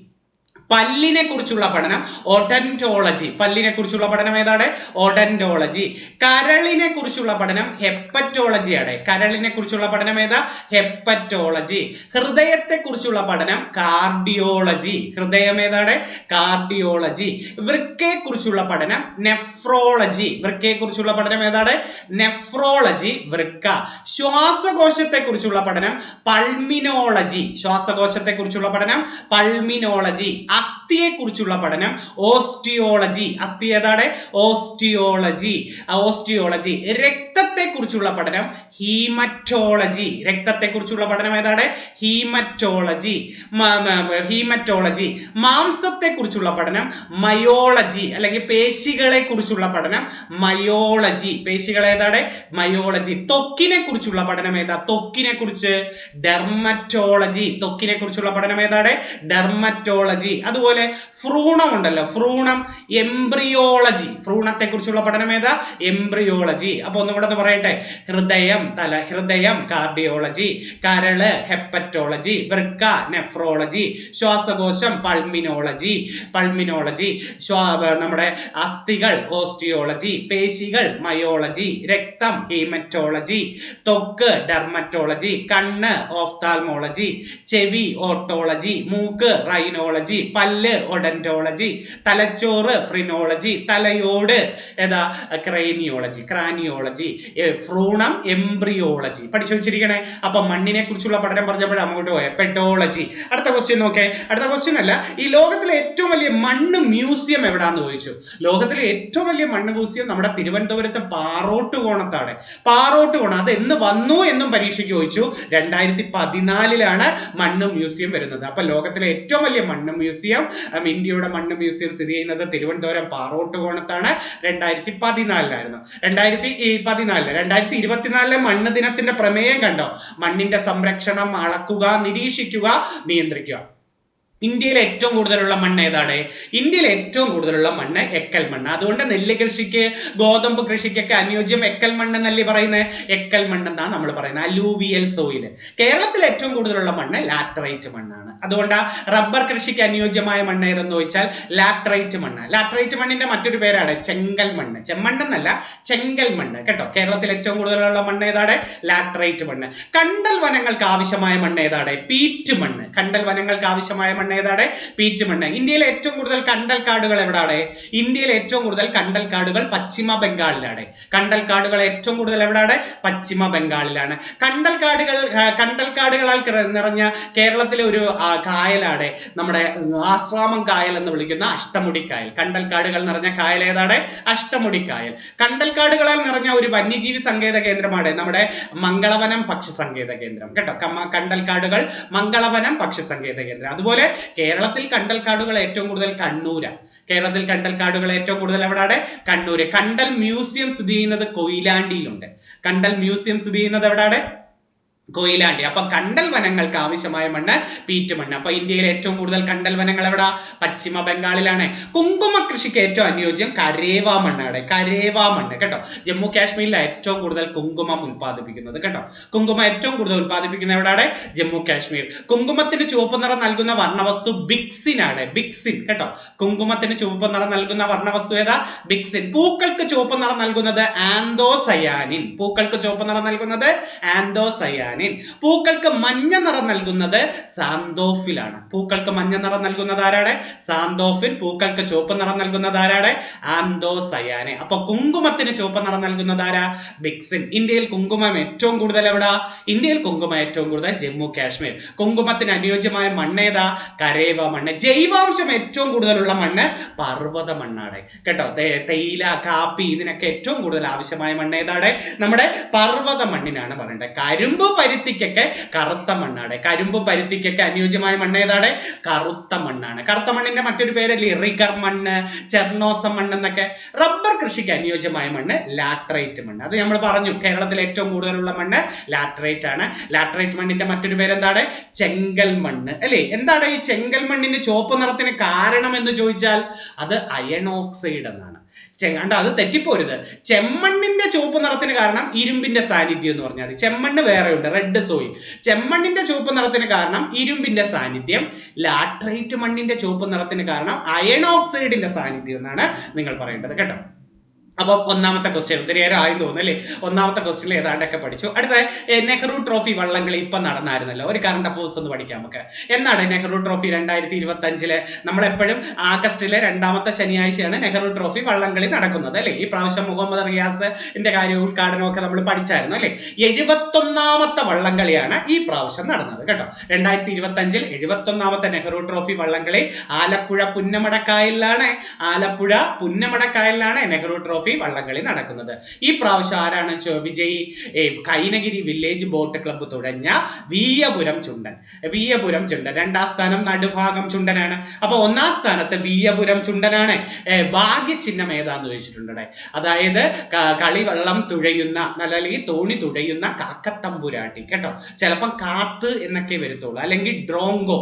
പല്ലിനെ കുറിച്ചുള്ള പഠനം ഓഡന്റോളജി. പല്ലിനെ കുറിച്ചുള്ള പഠനം ഏതാണ്? ഓഡന്റോളജി. കരളിനെ കുറിച്ചുള്ള പഠനം ഹെപ്പറ്റോളജിയാണ്. കരളിനെ കുറിച്ചുള്ള പഠനം ഏതാ? ഹെപ്പറ്റോളജി. ഹൃദയത്തെ കുറിച്ചുള്ള പഠനം കാർഡിയോളജി. ഹൃദയം ഏതാണ്? കാർഡിയോളജി. വൃക്കയെ കുറിച്ചുള്ള പഠനം നെഫ്രോളജി. വൃക്കയെ കുറിച്ചുള്ള പഠനം ഏതാണ്? നെഫ്രോളജി. വൃക്ക. ശ്വാസകോശത്തെ കുറിച്ചുള്ള പഠനം പൾമിനോളജി. ശ്വാസകോശത്തെ കുറിച്ചുള്ള പഠനം പൾമിനോളജി. അസ്ഥിയെ കുറിച്ചുള്ള പഠനം ഓസ്റ്റിയോളജി. അസ്ഥി ഏതാണ്? ഓസ്റ്റിയോളജി. ഓസ്റ്റിയോളജി. രക്തത്തെ കുറിച്ചുള്ള പഠനം ഹീമറ്റോളജി. രക്തത്തെ കുറിച്ചുള്ള പഠനം ഏതാണ്? ഹീമറ്റോളജി. ഹീമറ്റോളജി. മാംസത്തെ കുറിച്ചുള്ള പഠനം മയോളജി, അല്ലെങ്കിൽ പേശികളെ കുറിച്ചുള്ള പഠനം മയോളജി. പേശികൾ ഏതാണ്? മയോളജി. ത്വക്കിനെ കുറിച്ചുള്ള പഠനം ഏതാ? ത്വക്കിനെ കുറിച്ച് ഡെർമറ്റോളജി. ത്വക്കിനെ കുറിച്ചുള്ള പഠനം ഏതാണ്? ഡെർമറ്റോളജി. അതുപോലെ ഭ്രൂണം ഉണ്ടല്ലോ, ഭ്രൂണം എംബ്രിയോളജി. ഭ്രൂണത്തെ കുറിച്ചുള്ള പഠനം ഏതാ? എംബ്രിയോളജി. അപ്പൊ ഒന്നുകൂടെ ഒന്ന് പറയട്ടെ. ഹൃദയം ഹൃദയം കാർഡിയോളജി, കരള് ഹെപ്പറ്റോളജി, വൃക്ക നെഫ്രോളജി, ശ്വാസകോശം പൾമിനോളജി, നമ്മുടെ അസ്ഥികൾ ഓസ്റ്റിയോളജി, പേശികൾ മയോളജി, രക്തം ഹീമറ്റോളജി, ത്വക്ക് ഡെർമറ്റോളജി, കണ്ണ് ഓഫ്താൽമോളജി, ചെവി ഓട്ടോളജി, മൂക്ക് റൈനോളജി, പല്ല് ഓഡന്റോളജി, തലച്ചോറ് ഫ്രിനോളജി, തലയോട് ഏതാ? ക്രാനിയോളജി, ഭ്രൂണം എംബ്രിയോളജി. പഠിച്ചു വെച്ചിരിക്കണേ. അപ്പൊ മണ്ണിനെ കുറിച്ചുള്ള പഠനം പറഞ്ഞപ്പോൾ അങ്ങോട്ട് പോയ പെഡോളജി. അടുത്ത ക്വസ്റ്റ്യൻ നോക്കേ. അടുത്ത ക്വസ്റ്റ്യൻ അല്ല, ഈ ലോകത്തിലെ ഏറ്റവും വലിയ മണ്ണ് മ്യൂസിയം എവിടാന്ന് ചോദിച്ചു. ലോകത്തിലെ ഏറ്റവും വലിയ മണ്ണ് മ്യൂസിയം നമ്മുടെ തിരുവനന്തപുരത്ത് പാറോട്ടുകോണത്താണ്. പാറോട്ടുകോണം. അത് എന്ന് വന്നു എന്നും പരീക്ഷയ്ക്ക് ചോദിച്ചു. 2014 മണ്ണ് മ്യൂസിയം വരുന്നത്. അപ്പൊ ലോകത്തിലെ ഏറ്റവും വലിയ മണ്ണ് മ്യൂസിയം, ഇന്ത്യയുടെ മണ്ണ് മ്യൂസിയം സ്ഥിതി ചെയ്യുന്നത് തിരുവനന്തപുരം പാറോട്ടുകോണത്താണ്. 2014 2024 മണ്ണ് ദിനത്തിന്റെ പ്രമേയം കണ്ടോ? മണ്ണിന്റെ സംരക്ഷണം, അളക്കുക, നിരീക്ഷിക്കുക, നിയന്ത്രിക്കുക. ഇന്ത്യയിൽ ഏറ്റവും കൂടുതലുള്ള മണ്ണ് ഏതാണ്? ഇന്ത്യയിൽ ഏറ്റവും കൂടുതലുള്ള മണ്ണ് എക്കൽ മണ്ണ്. അതുകൊണ്ട് നെല്ല് കൃഷിക്ക്, ഗോതമ്പ് കൃഷിക്കൊക്കെ അനുയോജ്യം എക്കൽ മണ്ണ് എന്നല്ലേ പറയുന്നത്? എക്കൽ മണ്ണ് എന്നാണ് നമ്മൾ പറയുന്നത്. Alluvial soil. കേരളത്തിൽ ഏറ്റവും കൂടുതലുള്ള മണ്ണ് ലാറ്ററൈറ്റ് മണ്ണാണ്. അതുകൊണ്ട് റബ്ബർ കൃഷിക്ക് അനുയോജ്യമായ മണ്ണ് ഏതെന്ന് ചോദിച്ചാൽ ലാറ്ററൈറ്റ് മണ്ണ്. ലാറ്ററൈറ്റ് മണ്ണിന്റെ മറ്റൊരു പേരാണ് ചെങ്കൽ മണ്ണ്. ചെമ്മണ്ണെന്നല്ല, ചെങ്കൽ മണ്ണ് കേട്ടോ. കേരളത്തിൽ ഏറ്റവും കൂടുതലുള്ള മണ്ണ് ഏതാണ്? ലാറ്ററൈറ്റ് മണ്ണ്. കണ്ടൽ വനങ്ങൾക്ക് ആവശ്യമായ മണ്ണ് ഏതാണ്? പീറ്റ് മണ്ണ്. കണ്ടൽ വനങ്ങൾക്ക് ആവശ്യമായ മണ്ണ് ഏതാണ്? പീറ്റ് മണ്ണ്. ഇന്ത്യയിലെ ഏറ്റവും കൂടുതൽ കണ്ടൽ കാടുകൾ എവിടാണ്? ഇന്ത്യയിലെ ഏറ്റവും കൂടുതൽ കണ്ടൽ കാടുകൾ പശ്ചിമ ബംഗാളിലാണ്. കണ്ടൽ കാടുകൾ ഏറ്റവും കൂടുതൽ എവിടാണ്? പശ്ചിമ ബംഗാളിലാണ്. കണ്ടൽ കാടുകളാൽ നിറഞ്ഞ കേരളത്തിലെ ഒരു കായലാണ് നമ്മുടെ ആശ്രാമം കായൽ എന്ന് വിളിക്കുന്ന അഷ്ടമുടി കായൽ. കണ്ടൽ കാടുകൾ നിറഞ്ഞ കായൽ ഏതാണ്? അഷ്ടമുടി കായൽ. കണ്ടൽ കാടുകളാൽ നിറഞ്ഞ ഒരു വന്യജീവി സങ്കേത കേന്ദ്രമാണ് നമ്മുടെ മംഗളവനം പക്ഷി സങ്കേത കേന്ദ്രം കേട്ടോ. കണ്ടൽ കാടുകൾ മംഗളവനം പക്ഷി സങ്കേത കേന്ദ്രം. അതുപോലെ കേരളത്തിൽ കണ്ടൽ കാടുകൾ ഏറ്റവും കൂടുതൽ കണ്ണൂരാണ്. കേരളത്തിൽ കണ്ടൽ കാടുകൾ ഏറ്റവും കൂടുതൽ എവിടെയാണ്? കണ്ണൂര്. കണ്ടൽ മ്യൂസിയം സ്ഥിതി ചെയ്യുന്നത് കൊയിലാണ്ടിയിലുണ്ട്. കണ്ടൽ മ്യൂസിയം സ്ഥിതി ചെയ്യുന്നത് എവിടെയാണ്? കൊയിലാണ്ടി. അപ്പൊ കണ്ടൽ വനങ്ങൾക്ക് ആവശ്യമായ മണ്ണ് പീറ്റ് മണ്ണ്. അപ്പൊ ഇന്ത്യയിലെ ഏറ്റവും കൂടുതൽ കണ്ടൽ വനങ്ങൾ എവിടാ? പശ്ചിമ ബംഗാളിലാണ്. കുങ്കുമ കൃഷിക്ക് ഏറ്റവും അനുയോജ്യം കരേവ മണ്ണാണ്. കരേവ മണ്ണ് കേട്ടോ. ജമ്മു കാശ്മീരിലെ ഏറ്റവും കൂടുതൽ കുങ്കുമം ഉൽപ്പാദിപ്പിക്കുന്നത് കേട്ടോ. കുങ്കുമം ഏറ്റവും കൂടുതൽ ഉൽപ്പാദിപ്പിക്കുന്ന എവിടെയാണ്? ജമ്മു കാശ്മീർ. കുങ്കുമത്തിന് ചുവപ്പ് നിറം നൽകുന്ന വർണ്ണവസ്തു ബിക്സിൻ ആണ്. ബിക്സിൻ കേട്ടോ. കുങ്കുമത്തിന് ചുവപ്പ് നിറം നൽകുന്ന വർണ്ണവസ്തു ഏതാ? ബിക്സിൻ. പൂക്കൾക്ക് ചുവപ്പ് നിറം നൽകുന്നത് ആന്തോസയാനിൻ. പൂക്കൾക്ക് ചുവപ്പ് നിറം നൽകുന്നത് ആന്തോസയാനിൻ. പൂക്കൾക്ക് മഞ്ഞ നിറം നൽകുന്നത് സാന്തോഫിലാണ്. പൂക്കൾക്ക് മഞ്ഞ നിറം നൽകുന്നത് ആരാണ്? സാന്തോഫിൻ. പൂക്കൾക്ക് ചുവപ്പ് നിറം നൽകുന്നത് ആരാണ്? ആന്തോസയാനെ. അപ്പൊ കുങ്കുമത്തിന് ചുവപ്പ് നിറം നൽകുന്നത് ആരാ? ബിക്സിൻ. ഇന്ത്യയിൽ കുങ്കുമം ഏറ്റവും കൂടുതൽ എവിടാ? ഇന്ത്യയിൽ കുങ്കുമം ഏറ്റവും കൂടുതൽ ജമ്മു കാശ്മീർ. കുങ്കുമത്തിന് അനുയോജ്യമായ മണ്ണ് ഏതാ? കരേവ മണ്ണ്. ജൈവാംശം ഏറ്റവും കൂടുതലുള്ള മണ്ണ് പർവ്വത മണ്ണാണ് കേട്ടോ. തേയില, കാപ്പി ഇതിനൊക്കെ ഏറ്റവും കൂടുതൽ ആവശ്യമായ മണ്ണ് ഏതാണ്? നമ്മുടെ പർവ്വത മണ്ണിനാണ് പറയേണ്ടത്. കരിമ്പ് പരുത്തിക്കൊക്കെ കറുത്ത മണ്ണാണ്. കരിമ്പും പരുത്തിക്കൊക്കെ അനുയോജ്യമായ മണ്ണ് ഏതാണ്? കറുത്ത മണ്ണാണ്. കറുത്ത മണ്ണിന്റെ മറ്റൊരു പേരല്ലേ റിഗർ മണ്ണ്, ചെർണോസം മണ്ണ് എന്നൊക്കെ. റബ്ബർ കൃഷിക്ക് അനുയോജ്യമായ മണ്ണ് ലാറ്ററൈറ്റ് മണ്ണ്. അത് നമ്മൾ പറഞ്ഞു, കേരളത്തിൽ ഏറ്റവും കൂടുതലുള്ള മണ്ണ് ലാറ്ററൈറ്റ് ആണ്. ലാറ്ററൈറ്റ് മണ്ണിന്റെ മറ്റൊരു പേരെന്താണ്? ചെങ്കൽ മണ്ണ് അല്ലെ. എന്താണ് ഈ ചെങ്കൽ മണ്ണിന്റെ ചുവപ്പ് നിറത്തിന് കാരണം എന്ന് ചോദിച്ചാൽ അത് അയൺ ഓക്സൈഡ് എന്നാണ്. അത് തെറ്റിപ്പോരുത്. ചെമ്മണ്ണിന്റെ ചുവപ്പ് നിറത്തിന് കാരണം ഇരുമ്പിന്റെ സാന്നിധ്യം എന്ന് പറഞ്ഞാൽ മതി. ചെമ്മണ്ണ് വേറെയുണ്ട്, റെഡ് സോയിൽ. ചെമ്മണ്ണിന്റെ ചുവപ്പ് നിറത്തിന് കാരണം ഇരുമ്പിന്റെ സാന്നിധ്യം, ലാറ്ററൈറ്റ് മണ്ണിന്റെ ചുവപ്പ് നിറത്തിന് കാരണം അയൺ ഓക്സൈഡിന്റെ സാന്നിധ്യം എന്നാണ് നിങ്ങൾ പറയേണ്ടത് കേട്ടോ. അപ്പൊ ഒന്നാമത്തെ ക്വസ്റ്റ്യൻ ഒത്തിരി നേരം ആയി തോന്നുന്നു അല്ലേ? ഒന്നാമത്തെ ക്വസ്റ്റ്യനിൽ ഏതാണ്ടൊക്കെ പഠിച്ചു. അടുത്ത നെഹ്റു ട്രോഫി വള്ളംകളി ഇപ്പൊ നടന്നായിരുന്നല്ലോ, ഒരു കറണ്ട് അഫേഴ്സ് ഒന്ന് പഠിക്കാം നമുക്ക്. എന്നാണ് നെഹ്റു ട്രോഫി 2025 നമ്മളെപ്പോഴും ആഗസ്റ്റിലെ 2ാമത്തെ ശനിയാഴ്ചയാണ് നെഹ്റു ട്രോഫി വള്ളംകളി നടക്കുന്നത് അല്ലെ. ഈ പ്രാവശ്യം മുഹമ്മദ് റിയാസിന്റെ കാര്യം ഉദ്ഘാടനവും ഒക്കെ നമ്മൾ പഠിച്ചായിരുന്നു അല്ലെ. 71ാമത്തെ വള്ളംകളിയാണ് ഈ പ്രാവശ്യം നടന്നത് കേട്ടോ. 2025 71ാമത്തെ നെഹ്റു ട്രോഫി വള്ളംകളി ആലപ്പുഴ പുന്നമടക്കായലിലാണ്. ആലപ്പുഴ പുന്നമടക്കായലിലാണ് നെഹ്റു ട്രോഫി വള്ളംകളി നടക്കുന്നത്. ഈ പ്രാവശ്യം ആരാണ് വിജയി? കൈനഗിരി വില്ലേജ് ബോട്ട് ക്ലബ്ബ് തുടങ്ങിയ വീയപുരം ചുണ്ടൻ. വീയപുരം ചുണ്ടൻ. 2ാം സ്ഥാനം നടുഭാഗം ചുണ്ടനാണ്. അപ്പൊ 1ാം സ്ഥാനത്ത് വീയപുരം ചുണ്ടനാണ്. ഭാഗ്യചിഹ്നം ഏതാന്ന് ചോദിച്ചിട്ടുണ്ട്. അതായത് കളിവള്ളം തുഴയുന്ന, അല്ലെങ്കിൽ തോണി തുഴയുന്ന കാക്കത്തമ്പുരാട്ടി കേട്ടോ. ചിലപ്പം കാത്ത് എന്നൊക്കെ വരത്തുള്ളൂ, അല്ലെങ്കിൽ ഡ്രോങ്കോ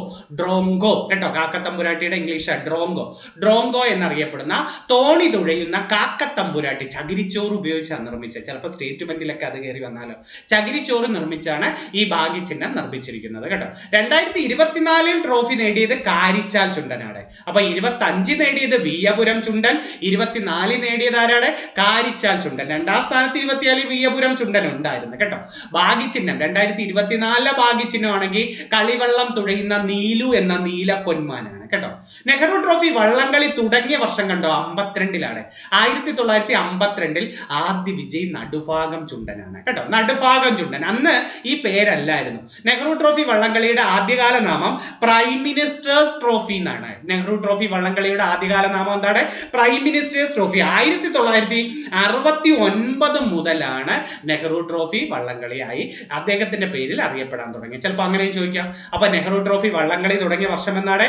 കേട്ടോ. കാക്കത്തമ്പുരാട്ടിയുടെ ഇംഗ്ലീഷ് ഡ്രോങ്കോ എന്നറിയപ്പെടുന്ന തോണി തുഴയുന്ന കാക്കത്തമ്പുരാട്ടി ചകിരിച്ചോറ് ഉപയോഗിച്ചാണ് നിർമ്മിച്ചത്. ചിലപ്പോൾ സ്റ്റേറ്റ്മെന്റിലൊക്കെ അത് കയറി വന്നാലോ. ചകിരിച്ചോറ് നിർമ്മിച്ചാണ് ഈ ഭാഗ്യചിഹ്നം നിർമ്മിച്ചിരിക്കുന്നത് കേട്ടോ. 2024 ട്രോഫി നേടിയത് കാരിച്ചാൽ ചുണ്ടനാണ്. അപ്പൊ 25 നേടിയത് വീയപുരം ചുണ്ടൻ, 24 നേടിയത് ആരാണ്? കാരിച്ചാൽ ചുണ്ടൻ. 2ാം സ്ഥാനത്ത് 24 വീയപുരം ചുണ്ടൻ ഉണ്ടായിരുന്നു കേട്ടോ. ഭാഗ്യചിഹ്നം 2024 ഭാഗ്യചിഹ്നമാണെങ്കിൽ കളിവള്ളം തുഴയുന്ന നീലു എന്ന നീലപ്പൊന്മാനാണ് കേട്ടോ. നെഹ്റു ട്രോഫി വള്ളംകളി തുടങ്ങിയ വർഷം കണ്ടോ? 52 1952 ആദ്യ വിജയ് നടുഭാഗം ചുണ്ടനാണ് കേട്ടോ. നടുഭാഗം ചുണ്ടൻ. അന്ന് ഈ പേരല്ലായിരുന്നു. നെഹ്റു ട്രോഫി വള്ളംകളിയുടെ ആദ്യകാല നാമം പ്രൈം മിനിസ്റ്റേഴ്സ് ട്രോഫി എന്നാണ്. നെഹ്റു ട്രോഫി വള്ളംകളിയുടെ ആദ്യകാല നാമം എന്താണ്? Prime ministers trophy. 1969 മുതലാണ് നെഹ്റു ട്രോഫി വള്ളംകളിയായി അദ്ദേഹത്തിന്റെ പേരിൽ അറിയപ്പെടാൻ തുടങ്ങി. ചിലപ്പോൾ അങ്ങനെയും ചോദിക്കാം. അപ്പൊ നെഹ്റു ട്രോഫി വള്ളംകളി തുടങ്ങിയ വർഷം എന്നാണ്?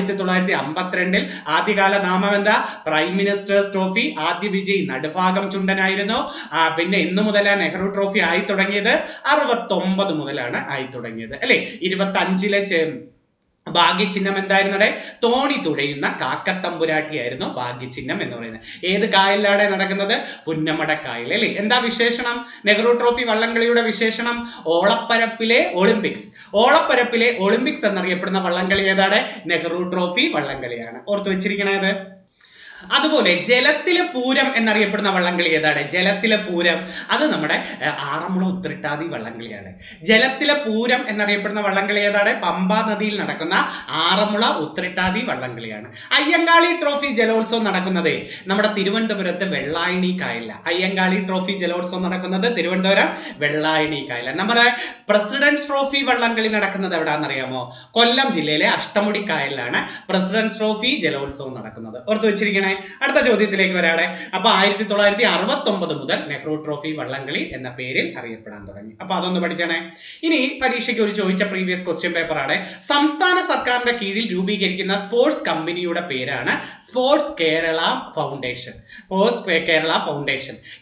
1952. ആദ്യകാല നാമം എന്താ? Prime ministers trophy. ആദ്യ വിജയ് നടുഭാഗം ചുണ്ടനായിരുന്നു. പിന്നെ ഇന്നു മുതലാണ് നെഹ്റു ട്രോഫി ആയി തുടങ്ങിയത്? 69 മുതലാണ് ആയി തുടങ്ങിയത് അല്ലെ. 25 ഭാഗ്യചിഹ്നം എന്തായിരുന്നടെ? തോണി തുഴയുന്ന കാക്കത്തമ്പുരാട്ടിയായിരുന്നു ഭാഗ്യചിഹ്നം എന്ന് പറയുന്നത്. ഏത് കായലിലാണ് നടക്കുന്നത്? പുന്നമടക്കായൽ അല്ലെ. എന്താ വിശേഷണം? നെഹ്റു ട്രോഫി വള്ളംകളിയുടെ വിശേഷണം ഓളപ്പരപ്പിലെ ഒളിമ്പിക്സ്. ഓളപ്പരപ്പിലെ ഒളിമ്പിക്സ് എന്നറിയപ്പെടുന്ന വള്ളംകളി ഏതാണ്? നെഹ്റു ട്രോഫി വള്ളംകളിയാണ്. ഓർത്തു വെച്ചിരിക്കണത്. അതുപോലെ ജലത്തിലെ പൂരം എന്നറിയപ്പെടുന്ന വള്ളംകളി ഏതാണ്? ജലത്തിലെ പൂരം അത് നമ്മുടെ ആറന്മുള ഉത്രട്ടാതി വള്ളംകളിയാണ്. ജലത്തിലെ പൂരം എന്നറിയപ്പെടുന്ന വള്ളംകളി ഏതാണ്? പമ്പാ നദിയിൽ നടക്കുന്ന ആറന്മുള ഉത്രട്ടാതി വള്ളംകളിയാണ്. അയ്യങ്കാളി ട്രോഫി ജലോത്സവം നടക്കുന്നത് നമ്മുടെ തിരുവനന്തപുരത്ത് വെള്ളായണി കായലിലാണ്. അയ്യങ്കാളി ട്രോഫി ജലോത്സവം നടക്കുന്നത് തിരുവനന്തപുരം വെള്ളായണി കായലാണ്. നമ്മുടെ പ്രസിഡന്റ്സ് ട്രോഫി വള്ളംകളി നടക്കുന്നത് എവിടാന്നറിയാമോ? കൊല്ലം ജില്ലയിലെ അഷ്ടമുടി കായലിലാണ് പ്രസിഡന്റ്സ് ട്രോഫി ജലോത്സവം നടക്കുന്നത്. ഓർത്തു വെച്ചിരിക്കണേ. അടുത്ത ചോദ്യത്തിലേക്ക് വരാടെ. അപ്പൊ 1969 മുതൽ നെഹ്റു ട്രോഫി വള്ളംകളി എന്ന പേരിൽ അറിയപ്പെടാൻ തുടങ്ങി. അപ്പൊ അതൊന്ന് പഠിച്ചണേ. ഇനി പരീക്ഷയ്ക്ക് ഒരു ചോദിച്ച പ്രീവിയസ് ക്വസ്റ്റ്യൻ പേപ്പറാണ്. സംസ്ഥാന സർക്കാരിന്റെ കീഴിൽ രൂപീകരിക്കുന്ന സ്പോർട്സ് കമ്പനിയുടെ പേരാണ് സ്പോർട്സ് കേരള ഫൗണ്ടേഷൻ.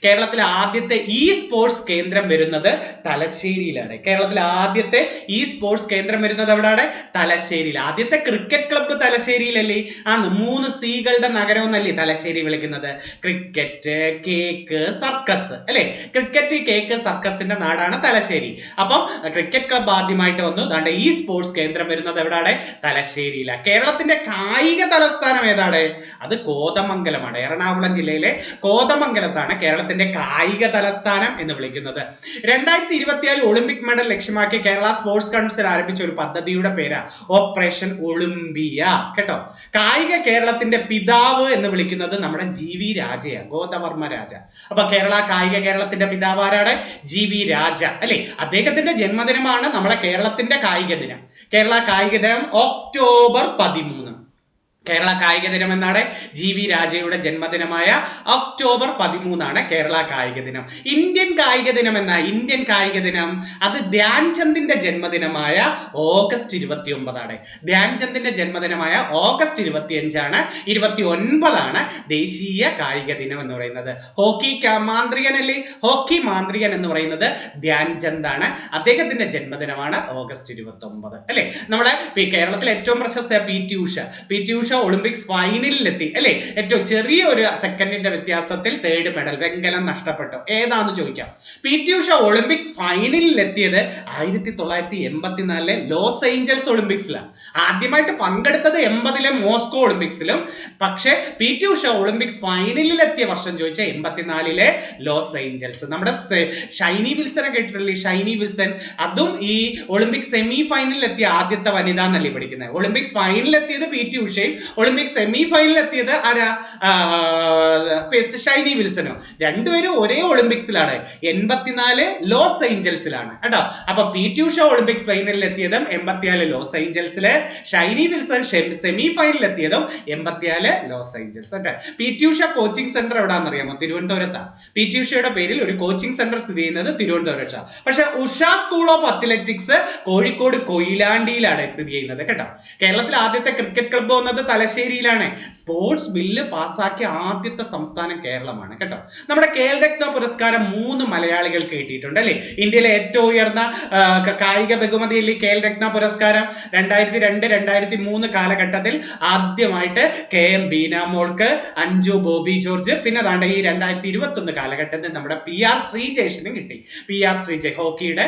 കേരളത്തിലെ ആദ്യത്തെ ഈ സ്പോർട്സ് കേന്ദ്രം വരുന്നത് തലശ്ശേരിയിലാണ്. കേരളത്തിലെ ആദ്യത്തെ ഈ സ്പോർട്സ് കേന്ദ്രം വരുന്നത് എവിടെയാണ്? തലശ്ശേരിയിൽ. ആദ്യത്തെ ക്രിക്കറ്റ് ക്ലബ്ബ് തലശ്ശേരിയിലല്ലേ? 3 സീകളുടെ നഗരം എന്നല്ലേ തലശ്ശേരി വിളിക്കുന്നത്? ക്രിക്കറ്റ്, കേക്ക്, സർക്കസ് അല്ലെ. ക്രിക്കറ്റ്, കേക്ക്, സർക്കസിന്റെ നാടാണ് തലശ്ശേരി. അപ്പം ക്രിക്കറ്റ് ക്ലബ്ബ് ആദ്യമായിട്ട് വന്നു. ദാണ്ടെ ഈ സ്പോർട്സ് കേന്ദ്രം വരുന്നത് എവിടെയാണ്? തലശ്ശേരിയിലാണ്. കേരളത്തിന്റെ കായിക തലസ്ഥാനം ഏതാണ്? അത് കോതമംഗലമാണ്. എറണാകുളം ജില്ലയിലെ കോതമംഗലത്താണ് കേരളത്തിന്റെ കായിക തലസ്ഥാനം എന്ന് വിളിക്കുന്നത്. 2024 ഒളിമ്പിക് മെഡൽ ലക്ഷ്യമാക്കി കേരള സ്പോർട്സ് കൗൺസിൽ ആരംഭിച്ച ഒരു പദ്ധതിയുടെ പേരാ ഓപ്പറേഷൻ ഒളിമ്പിയ കേട്ടോ. കായിക കേരളത്തിന്റെ പിതാവ് എന്ന് വിളിക്കുന്നത് നമ്മുടെ GV രാജയാണ്, ഗോദവർമ്മ രാജ. അപ്പൊ കേരളത്തിന്റെ പിതാവ് ആരാണ്? GV രാജ അല്ലെ. അദ്ദേഹത്തിന്റെ ജന്മദിനമാണ് നമ്മളെ കേരളത്തിന്റെ കായിക ദിനം. കേരള കായിക ദിനം ഒക്ടോബർ 13. കേരള കായിക ദിനം എന്നാണ് GV രാജയുടെ ജന്മദിനമായ ഒക്ടോബർ 13 കേരള കായിക ദിനം. ഇന്ത്യൻ കായിക ദിനം ഇന്ത്യൻ കായിക ദിനം അത് ധ്യാൻചന്ദിന്റെ ജന്മദിനമായ ഓഗസ്റ്റ് 29 ധ്യാൻചന്ദിന്റെ ജന്മദിനമായ ഓഗസ്റ്റ് 25 29 ദേശീയ കായിക ദിനം എന്ന് പറയുന്നത്. ഹോക്കി മാന്ത്രികനല്ലേ, ഹോക്കി മാന്ത്രികൻ എന്ന് പറയുന്നത് ധ്യാൻചന്ദ് ആണ്. അദ്ദേഹത്തിന്റെ ജന്മദിനമാണ് ഓഗസ്റ്റ് 29 അല്ലെ. നമ്മുടെ കേരളത്തിലെ ഏറ്റവും പ്രശസ്ത PT ഉഷ ഒളിമ്പിക്സ് ഫൈനലിലെത്തി അല്ലെ. ഏറ്റവും ചെറിയ ഒരു സെക്കൻഡിന്റെ വ്യത്യാസത്തിൽ 3rd മെഡൽ വെങ്കലം നഷ്ടപ്പെട്ടു. ഏതാന്ന് ചോദിക്കാം. PT ഉഷ ഒളിമ്പിക്സ് ഫൈനലിലെത്തിയത് 1984 ലോസ് ഏഞ്ചൽസ് ഒളിമ്പിക്സിലാണ്. ആദ്യമായിട്ട് പങ്കെടുത്തത് 80 മോസ്കോ ഒളിമ്പിക്സിലും. പക്ഷെ PT ഉഷ ഒളിമ്പിക്സ് ഫൈനലിലെത്തിയ വർഷം ചോദിച്ചാൽ 84 ലോസ് ഏഞ്ചൽസ്. നമ്മുടെ ഷൈനി വിൽസനെ കേട്ടിട്ടില്ലേ? ഷൈനി വിൽസൺ അതും ഈ ഒളിമ്പിക്സ് സെമി ഫൈനലിലെത്തിയ ആദ്യത്തെ വനിത എന്നല്ലേ പഠിക്കുന്നത്. ഒളിമ്പിക്സ് ഫൈനലിലെത്തിയത് PT ഉഷയും ഒളിമ്പിക്സ് സെമി ഫൈനലിലെത്തിയത് ആരാ? ഷൈനി വിൽസനോ. രണ്ടുപേരും ഒരേ ഒളിമ്പിക്സിലാണ്. 84 ലോസ് ഏഞ്ചൽസിലാണ് കേട്ടോ. അപ്പൊ PT ഉഷ ഒളിമ്പിക്സ് ഫൈനലിൽ എത്തിയതും 84 ലോസ് ഏഞ്ചൽസില്, ഷൈനി വിൽസൺ സെമി ഫൈനലിൽ എത്തിയതും 84 Los Angeles. PT Usha coaching centre എവിടാന്നറിയാമോ? തിരുവനന്തപുരത്താണ്. PT ഉഷയുടെ പേരിൽ ഒരു കോച്ചിങ് സെന്റർ സ്ഥിതി ചെയ്യുന്നത് തിരുവനന്തപുരത്താണ്. പക്ഷെ Usha school of athletics Kozhikode കൊയിലാണ്ടിയിലാണ് സ്ഥിതി ചെയ്യുന്നത് കേട്ടോ. കേരളത്തിൽ ആദ്യത്തെ ക്രിക്കറ്റ് ക്ലബ്ബ് വന്നത് തലശ്ശേരിയിലാണ്. സ്പോർട്സ് ബില്ല് പാസ്സാക്കിയ ആദ്യത്തെ സംസ്ഥാനം കേരളമാണ് കേട്ടോ. നമ്മുടെ ഖേൽരത്ന പുരസ്കാരം 3 മലയാളികൾക്ക് കിട്ടിയിട്ടുണ്ട് അല്ലെ. ഇന്ത്യയിലെ ഏറ്റവും ഉയർന്ന കായിക ബഹുമതിയിൽ ഖേൽരത്ന പുരസ്കാരം 2002, 2003 കാലഘട്ടത്തിൽ ആദ്യമായിട്ട് KM ബീനാമോൾക്ക്, അഞ്ജു ബോബി ജോർജ്, പിന്നെ ദാണ്ട ഈ 2021 കാലഘട്ടത്തിൽ നമ്മുടെ PR ശ്രീജേഷിനും കിട്ടി. PR ശ്രീജേഷ് ഹോക്കിയുടെ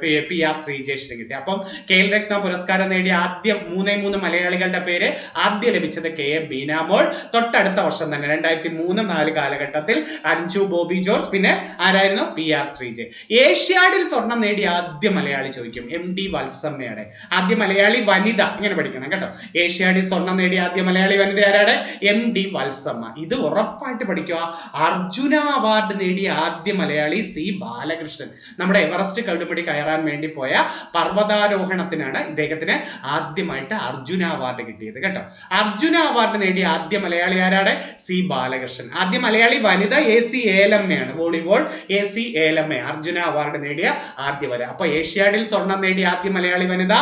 PR ശ്രീജേഷിനും കിട്ടി. അപ്പം ഖേൽരത്ന പുരസ്കാരം നേടിയ ആദ്യം 3 മലയാളികളുടെ പേര് ആദ്യം ലഭിച്ചത് KM ബീനാമോൾ. തൊട്ടടുത്ത വർഷം തന്നെ 2003-4 കാലഘട്ടത്തിൽ അഞ്ജു ബോബി ജോർജ്, പിന്നെ ആരായിരുന്നു? PR ശ്രീജയ്. ഏഷ്യാഡിൽ സ്വർണം നേടിയ ആദ്യ മലയാളി ചോദിക്കും. MD വത്സമ്മയുടെ. ആദ്യ മലയാളി വനിത, ഇങ്ങനെ പഠിക്കണം കേട്ടോ. ഏഷ്യാഡിൽ സ്വർണം നേടിയ ആദ്യ മലയാളി വനിത ആരാണ്? MD വത്സമ്മ. ഇത് ഉറപ്പായിട്ട് പഠിക്കുക. അർജുന അവാർഡ് നേടിയ ആദ്യ മലയാളി C ബാലകൃഷ്ണൻ. നമ്മുടെ എവറസ്റ്റ് കടുമുടി കയറാൻ വേണ്ടി പോയ പർവ്വതാരോഹണത്തിനാണ് ഇദ്ദേഹത്തിന് ആദ്യമായിട്ട് അർജുന അവാർഡ് കിട്ടിയത് കേട്ടോ. അർജുന അവാർഡ് നേടിയ ആദ്യ മലയാളി ആരാണ്? C ബാലകൃഷ്ണൻ. ആദ്യ മലയാളി വനിത AC ഏലമ്മയാണ്. Volleyball AC Elamma Arjuna award നേടിയ ആദ്യ വനിത. അപ്പൊ ഏഷ്യാഡിൽ സ്വർണം നേടിയ ആദ്യ മലയാളി വനിത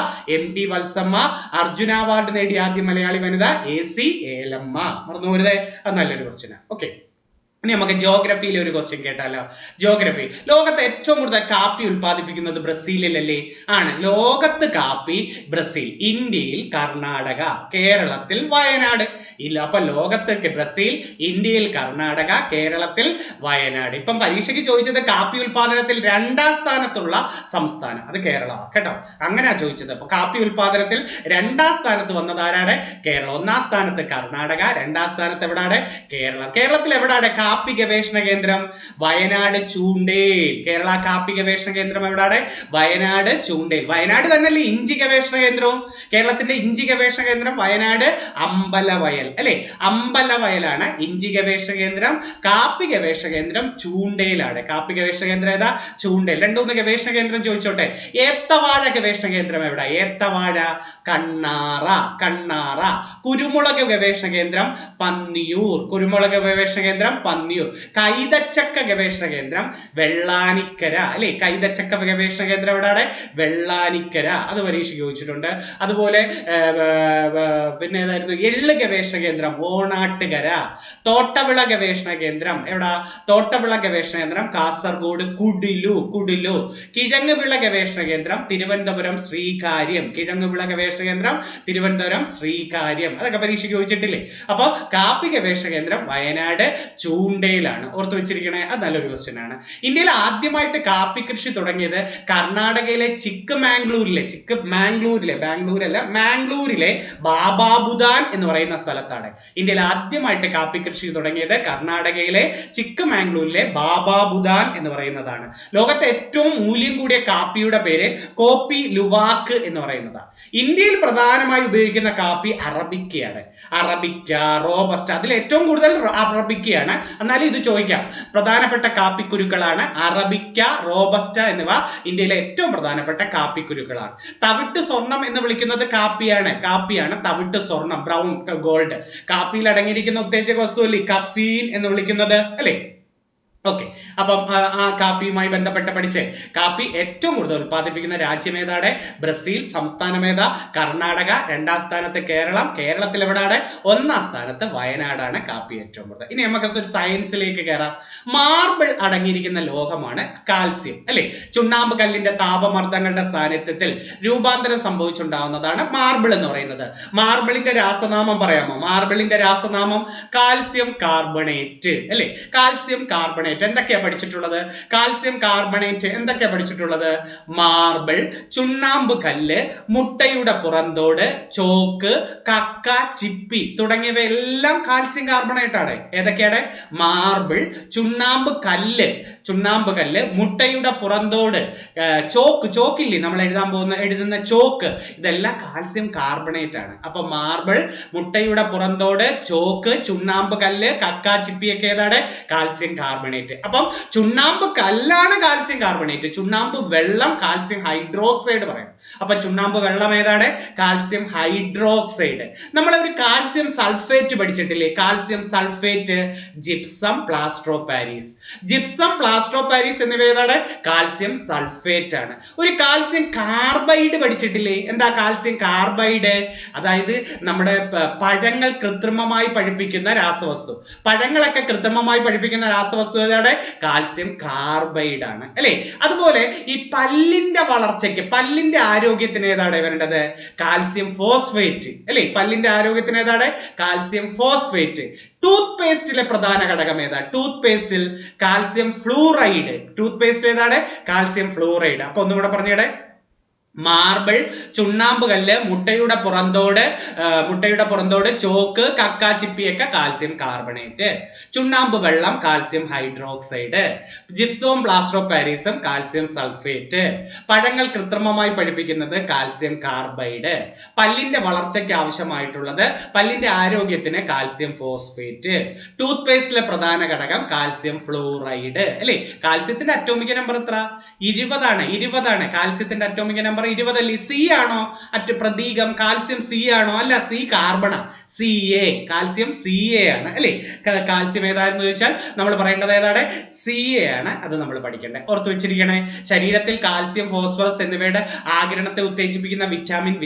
MD വത്സമ്മ. അർജുന അവാർഡ് നേടിയ ആദ്യ മലയാളി വനിത AC ഏലമ്മ. മറന്നു പോരുതേ, അത് നല്ലൊരു ക്വസ്റ്റ്യൻ. ഓക്കെ, ഇനി നമുക്ക് ജോഗ്രഫിയിലെ ഒരു ക്വസ്റ്റ്യൻ കേട്ടാലോ. ജോഗ്രഫി. ലോകത്ത് ഏറ്റവും കൂടുതൽ കാപ്പി ഉൽപ്പാദിപ്പിക്കുന്നത് ബ്രസീലിലല്ലേ? ആണ്. ലോകത്ത് കാപ്പി ബ്രസീൽ, ഇന്ത്യയിൽ കർണാടക, കേരളത്തിൽ വയനാട്. ഇല്ല, അപ്പൊ ലോകത്ത് ബ്രസീൽ, ഇന്ത്യയിൽ കർണാടക, കേരളത്തിൽ വയനാട്. ഇപ്പം പരീക്ഷയ്ക്ക് ചോദിച്ചത് കാപ്പി ഉൽപാദനത്തിൽ 2ാം സ്ഥാനത്തുള്ള സംസ്ഥാനം, അത് കേരളമാണ് കേട്ടോ. അങ്ങനെയാ ചോദിച്ചത്. അപ്പൊ കാപ്പി ഉൽപാദനത്തിൽ 2ാം സ്ഥാനത്ത് വന്നത് ആരാണ്? കേരളം. 1ാം സ്ഥാനത്ത് കർണാടക, 2ാം സ്ഥാനത്ത് എവിടാണ്? കേരളം. കേരളത്തിൽ എവിടാണ് കാപ്പി ഗവേഷണ കേന്ദ്രം? വയനാട് ചൂണ്ടേൽ. കേരള കാപ്പി ഗവേഷണ കേന്ദ്രം എവിടാണ്? വയനാട് ചൂണ്ടേൽ. വയനാട് തന്നെയല്ലേ ഇഞ്ചി ഗവേഷണ കേന്ദ്രവും? കേരളത്തിന്റെ ഇഞ്ചി ഗവേഷണ കേന്ദ്രം വയനാട് അമ്പലവയൽ അല്ലെ. അമ്പലവയലാണ് ഇഞ്ചി ഗവേഷണ കേന്ദ്രം. കാപ്പി ഗവേഷണ കേന്ദ്രം ചൂണ്ടയിലാണ്. കാപ്പി ഗവേഷണ കേന്ദ്രം ഏതാ? ചൂണ്ടയിൽ. 2-3 ഗവേഷണ കേന്ദ്രം ചോദിച്ചോട്ടെ. ഏത്തവാഴ ഗവേഷണ കേന്ദ്രം എവിടെ? ഏത്തവാഴ കണ്ണാറ. കണ്ണാറ. കുരുമുളക് ഗവേഷണ കേന്ദ്രം പന്നിയൂർ. കുരുമുളക് ഗവേഷണ കേന്ദ്രം പന്നിയൂർ. കൈതച്ചക്ക ഗവേഷണ കേന്ദ്രം വെള്ളാനിക്കര അല്ലെ. കൈതച്ചക്ക ഗവേഷണ കേന്ദ്രം എവിടെയാണ്? വെള്ളാനിക്കര. അത് പരീക്ഷയ്ക്ക് ചോദിച്ചിട്ടുണ്ട്. അതുപോലെ പിന്നെ ഏതായിരുന്നു? എള്ള് ഗവേഷണ കേന്ദ്രം ഓണാട്ടുകര. തോട്ടവിള ഗവേഷണ കേന്ദ്രം എവിടാ? തോട്ടവിള ഗവേഷണ കേന്ദ്രം കാസർഗോഡ് കുടിലു. കുടിലു. കിഴങ്ങുവിള ഗവേഷണ കേന്ദ്രം തിരുവനന്തപുരം ശ്രീകാര്യം. കിഴങ്ങുവിള ഗവേഷണ കേന്ദ്രം തിരുവനന്തപുരം ശ്രീകാര്യം. അതൊക്കെ പരീക്ഷയ്ക്ക് ചോദിച്ചിട്ടില്ലേ? അപ്പൊ കാപ്പി ഗവേഷണ കേന്ദ്രം വയനാട് ചൂണ്ടയിലാണ്. ഓർത്തു വെച്ചിരിക്കണേ, അത് നല്ലൊരു ക്വസ്റ്റ്യൻ ആണ്. ഇന്ത്യയിൽ ആദ്യമായിട്ട് കാപ്പി കൃഷി തുടങ്ങിയത് കർണാടകയിലെ മാംഗ്ലൂരിലെ ബാബാബുദാൻ എന്ന് പറയുന്ന സ്ഥലത്താണ്. ഇന്ത്യയിൽ ആദ്യമായിട്ട് കാപ്പി കൃഷി തുടങ്ങിയത് കർണാടകയിലെ ചിക്കമാംഗ്ലൂരിലെ ബാബാബുദാൻ എന്ന് പറയുന്നതാണ്. ലോകത്തെ ഏറ്റവും മൂല്യം കൂടിയ കാപ്പിയുടെ പേര് കോപ്പി ലുവാക്ക് എന്ന് പറയുന്നതാണ്. ഇന്ത്യയിൽ പ്രധാനമായി ഉപയോഗിക്കുന്ന കാപ്പി അറബിക്കയാണ്. അറബിക്ക, റോബസ്റ്റ, അതിൽ ഏറ്റവും കൂടുതൽ അറബിക്കയാണ്. എന്നാലും ഇത് ചോദിക്കാം. പ്രധാനപ്പെട്ട കാപ്പിക്കുരുക്കളാണ് അറബിക്ക, റോബസ്റ്റ എന്നിവ ഇന്ത്യയിലെ ഏറ്റവും പ്രധാനപ്പെട്ട കാപ്പിക്കുരുക്കളാണ്. തവിട്ട് സ്വർണം എന്ന് വിളിക്കുന്നത് കാപ്പിയാണ് തവിട്ട് സ്വർണം, ബ്രൗൺ ഗോൾഡ്. കാപ്പിയിൽ അടങ്ങിയിരിക്കുന്ന ഉത്തേജക വസ്തുവല്ലേ കഫീൻ എന്ന് വിളിക്കുന്നത് അല്ലേ? ഓക്കെ, അപ്പം ആ കാപ്പിയുമായി ബന്ധപ്പെട്ട് പഠിച്ചേ. കാപ്പി ഏറ്റവും കൂടുതൽ ഉത്പാദിപ്പിക്കുന്ന രാജ്യം ഏതാണ്? ബ്രസീൽ. സംസ്ഥാനം ഏതാ? കർണാടക. 2ാം സ്ഥാനത്ത് കേരളം. കേരളത്തിൽ എവിടെയാണ്? 1ാം സ്ഥാനത്ത് വയനാടാണ് കാപ്പി ഏറ്റവും കൂടുതൽ. ഇനി നമുക്ക് ഒരു സയൻസിലേക്ക് കയറാം. മാർബിൾ അടങ്ങിയിരിക്കുന്ന ലോഹമാണ് കാൽസ്യം അല്ലെ? ചുണ്ണാമ്പ് കല്ലിന്റെ താപമർദ്ദങ്ങളുടെ സാന്നിധ്യത്തിൽ രൂപാന്തരം സംഭവിച്ചുണ്ടാവുന്നതാണ് മാർബിൾ എന്ന് പറയുന്നത്. മാർബിളിന്റെ രാസനാമം പറയാമോ? മാർബിളിന്റെ രാസനാമം കാൽസ്യം കാർബണേറ്റ് അല്ലെ? Calcium carbonate. എന്തൊക്കെയാ പഠിച്ചിട്ടുള്ളത്? കാൽസ്യം കാർബണേറ്റ് എന്തൊക്കെയാ പഠിച്ചിട്ടുള്ളത്? മാർബിൾ, ചുണ്ണാമ്പ് കല്ല്, മുട്ടയുടെ പുറന്തോട്, ചോക്ക്, കക്ക, ചിപ്പി തുടങ്ങിയവയെല്ലാം കാൽസ്യം കാർബണേറ്റ് ആണ്. ഏതൊക്കെയാണ്? മാർബിൾ, ചുണ്ണാമ്പ് കല്ല്, മുട്ടയുടെ പുറന്തോട്, ചോക്കില്ലേ നമ്മൾ എഴുതുന്ന ചോക്ക്, ഇതെല്ലാം കാൽസ്യം കാർബണേറ്റ് ആണ്. അപ്പൊ മാർബിൾ, മുട്ടയുടെ പുറന്തോട്, ചോക്ക്, ചുണ്ണാമ്പ് കല്ല്, കക്ക, ചിപ്പിയൊക്കെ ഏതാണ്? Calcium carbonate. അപ്പം ചുണ്ണാമ്പ് കല്ലാണ് കാൽസ്യം കാർബണേറ്റ്. ചുണ്ണാമ്പ് വെള്ളം കാൽസ്യം ഹൈഡ്രോക്സൈഡ് പറയും. അപ്പൊ ചുണ്ണാമ്പ് വെള്ളം ഏതാണ്? Calcium hydroxide. നമ്മൾ ഒരു കാൽസ്യം സൾഫേറ്റ് പഠിച്ചിട്ടില്ലേ? Calcium sulphate, gypsum, plaster of Paris എന്നിവ ഏതാണ്? കാൽസ്യം സൾഫേറ്റ് ആണ്. ഒരു കാൽസ്യം കാർബൈഡ് പഠിച്ചിട്ടില്ലേ? എന്താ കാൽസ്യം കാർബൈഡ്? അതായത് നമ്മുടെ പഴങ്ങൾ കൃത്രിമമായി പഴുപ്പിക്കുന്ന രാസവസ്തു. പഴങ്ങളൊക്കെ കൃത്രിമമായി പഴുപ്പിക്കുന്ന രാസവസ്തു ഏതാണ്? കാൽസ്യം കാർബൈഡ് ആണ് അല്ലെ? അതുപോലെ ഈ പല്ലിന്റെ വളർച്ചയ്ക്ക്, പല്ലിന്റെ ആരോഗ്യത്തിന് ഏതാണ് വരേണ്ടത്? കാൽസ്യം ഫോസ്ഫേറ്റ് അല്ലെ? പല്ലിന്റെ ആരോഗ്യത്തിന് ഏതാണ്? Calcium phosphate. ടൂത്ത് പേസ്റ്റിലെ പ്രധാന ഘടകം ഏതാ? ടൂത്ത് പേസ്റ്റിൽ കാൽസ്യം ഫ്ലൂറൈഡ്. ടൂത്ത് പേസ്റ്റ് ഏതാണ്? Calcium fluoride. അപ്പൊ ഒന്നുകൂടെ പറഞ്ഞേടെ. മാർബിൾ, ചുണ്ണാമ്പ് കല്ല്, മുട്ടയുടെ പുറന്തോട്, ചോക്ക്, കക്ക, ചിപ്പിയൊക്കെ കാൽസ്യം കാർബണേറ്റ്. ചുണ്ണാമ്പ് വെള്ളം കാൽസ്യം ഹൈഡ്രോക്സൈഡ്. ജിപ്സവും പ്ലാസ്റ്റർ ഓഫ് പാരീസും കാൽസ്യം സൾഫേറ്റ്. പഴങ്ങൾ കൃത്രിമമായി പഴുപ്പിക്കുന്നത് കാൽസ്യം കാർബൈഡ്. പല്ലിന്റെ വളർച്ചയ്ക്ക് ആവശ്യമായിട്ടുള്ളത്, പല്ലിന്റെ ആരോഗ്യത്തിന് കാൽസ്യം ഫോസ്ഫേറ്റ്. ടൂത്ത് പേസ്റ്റിലെ പ്രധാന ഘടകം കാൽസ്യം ഫ്ലൂറൈഡ് അല്ലെ? കാൽസ്യത്തിന്റെ അറ്റോമിക് നമ്പർ എത്ര? 20 ആണ്. കാൽസ്യത്തിന്റെ അറ്റോമിക് നമ്പർ 20 അല്ലേ? സി ആണോ പ്രതീകം? കാൽസ്യം സി ആണോ? അല്ല, സി കാർബണ, CA. കാൽസ്യം CA ആണ് അല്ലെ? കാൽസ്യം ഏതായിരുന്നു ചോദിച്ചാൽ നമ്മൾ പറയേണ്ടത് ഏതാണ്? CA ആണ്. അത് നമ്മൾ പഠിക്കണ്ടേ, ഓർത്തു വെച്ചിരിക്കണേ. ശരീരത്തിൽ കാൽസ്യം, ഫോസ്ഫറസ് എന്നിവയുടെ ആഗിരണത്തെ ഉത്തേജിപ്പിക്കുന്ന വിറ്റാമിൻ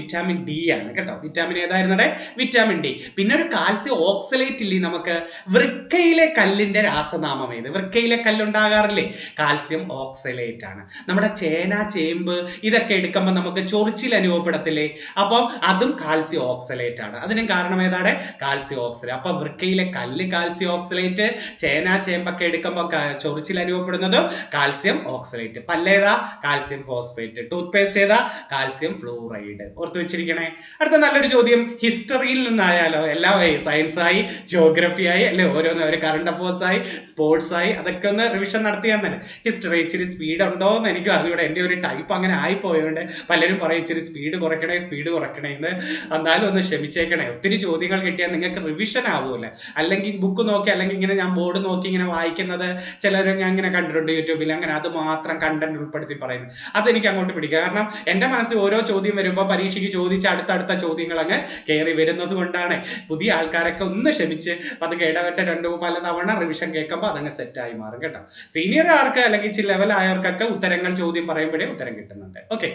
D ആണ് കേട്ടോ. വിറ്റാമിൻ ഏതായിരുന്നു? Vitamin D. പിന്നെ ഒരു കാൽസ്യം ഓക്സലേറ്റ് ഇല്ലേ നമുക്ക്? വൃക്കയിലെ കല്ലിന്റെ രാസനാമം ഏത്? വൃക്കയിലെ കല്ലുണ്ടാകാറില്ലേ? കാൽസ്യം ഓക്സലേറ്റ് ആണ്. നമ്മുടെ ചേന, ചേമ്പ് ഇതൊക്കെ എടുക്കുമ്പോൾ നമുക്ക് ചൊറിച്ചിൽ അനുഭവപ്പെടത്തില്ലേ? അപ്പം അതും കാൽസ്യം ഓക്സലേറ്റ് ആണ്. അതിനും കാരണം ഏതാണ്? Calcium oxalate. അപ്പൊ വൃക്കയിലെ കല്ല് കാൽസ്യം ഓക്സലേറ്റ്, ചേന, ചേമ്പൊക്കെ എടുക്കുമ്പോൾ ചൊറിച്ചിൽ അനുഭവപ്പെടുന്നതും കാൽസ്യം ഓക്സലേറ്റ്. പല്ലേതാ? Calcium phosphate. ടൂത്ത് പേസ്റ്റ് ഏതാ? Calcium fluoride. ഓർത്തു വെച്ചിരിക്കണേ. അടുത്ത നല്ലൊരു ചോദ്യം ഹിസ്റ്ററിയിൽ നിന്നായാലോ? എല്ലാം സയൻസ് ആയി, ജോഗ്രഫി ആയി അല്ലെ? ഓരോന്ന് ഒരു കറണ്ട് അഫേഴ്സ് ആയി, സ്പോർട്സ് ആയി, അതൊക്കെ ഒന്ന് റിവിഷൻ നടത്തിയാൽ തന്നെ. ഹിസ്റ്ററി ഇച്ചിരി സ്പീഡ് ഉണ്ടോ എന്ന് എനിക്കും അറിയൂടെ. എൻ്റെ ഒരു ടൈപ്പ് അങ്ങനെ ആയിപ്പോയോണ്ട് പലരും പറയും ഇച്ചിരി സ്പീഡ് കുറയ്ക്കണേ എന്ന്. എന്നാലും ഒന്ന് ക്ഷമിച്ചേക്കണേ. ഒത്തിരി ചോദ്യങ്ങൾ കിട്ടിയാൽ നിങ്ങൾക്ക് റിവിഷൻ ആവുമല്ലേ? അല്ലെങ്കിൽ ബുക്ക് നോക്കി, അല്ലെങ്കിൽ ഇങ്ങനെ ഞാൻ ബോർഡ് നോക്കി ഇങ്ങനെ വായിക്കുന്നത് ചിലർ ഞാൻ ഇങ്ങനെ കണ്ടിട്ടുണ്ട് യൂട്യൂബിൽ. അങ്ങനെ അത് മാത്രം കണ്ടന്റ് ഉൾപ്പെടുത്തി പറയുന്നത് അതെനിക്ക് അങ്ങോട്ട് പിടിക്കുക. കാരണം എൻ്റെ മനസ്സിൽ ഓരോ ചോദ്യം വരുമ്പോൾ പരീക്ഷയ്ക്ക് ചോദിച്ച അടുത്തടുത്ത ചോദ്യങ്ങൾ അങ്ങ് കയറി വരുന്നത് കൊണ്ടാണ്. പുതിയ ആൾക്കാരൊക്കെ ഒന്ന് ക്ഷമിച്ച് അത് ഇടവിട്ട് പല തവണ റിവിഷൻ കേൾക്കുമ്പോൾ അതങ്ങ് സെറ്റായി മാറും കേട്ടോ. സീനിയർ ആർക്ക് അല്ലെങ്കിൽ ഇച്ചിരി ലെവലായവർക്കൊക്കെ ഉത്തരങ്ങൾ ചോദ്യം പറയുമ്പോഴേ ഉത്തരം കിട്ടുന്നുണ്ട്. ഓക്കെ,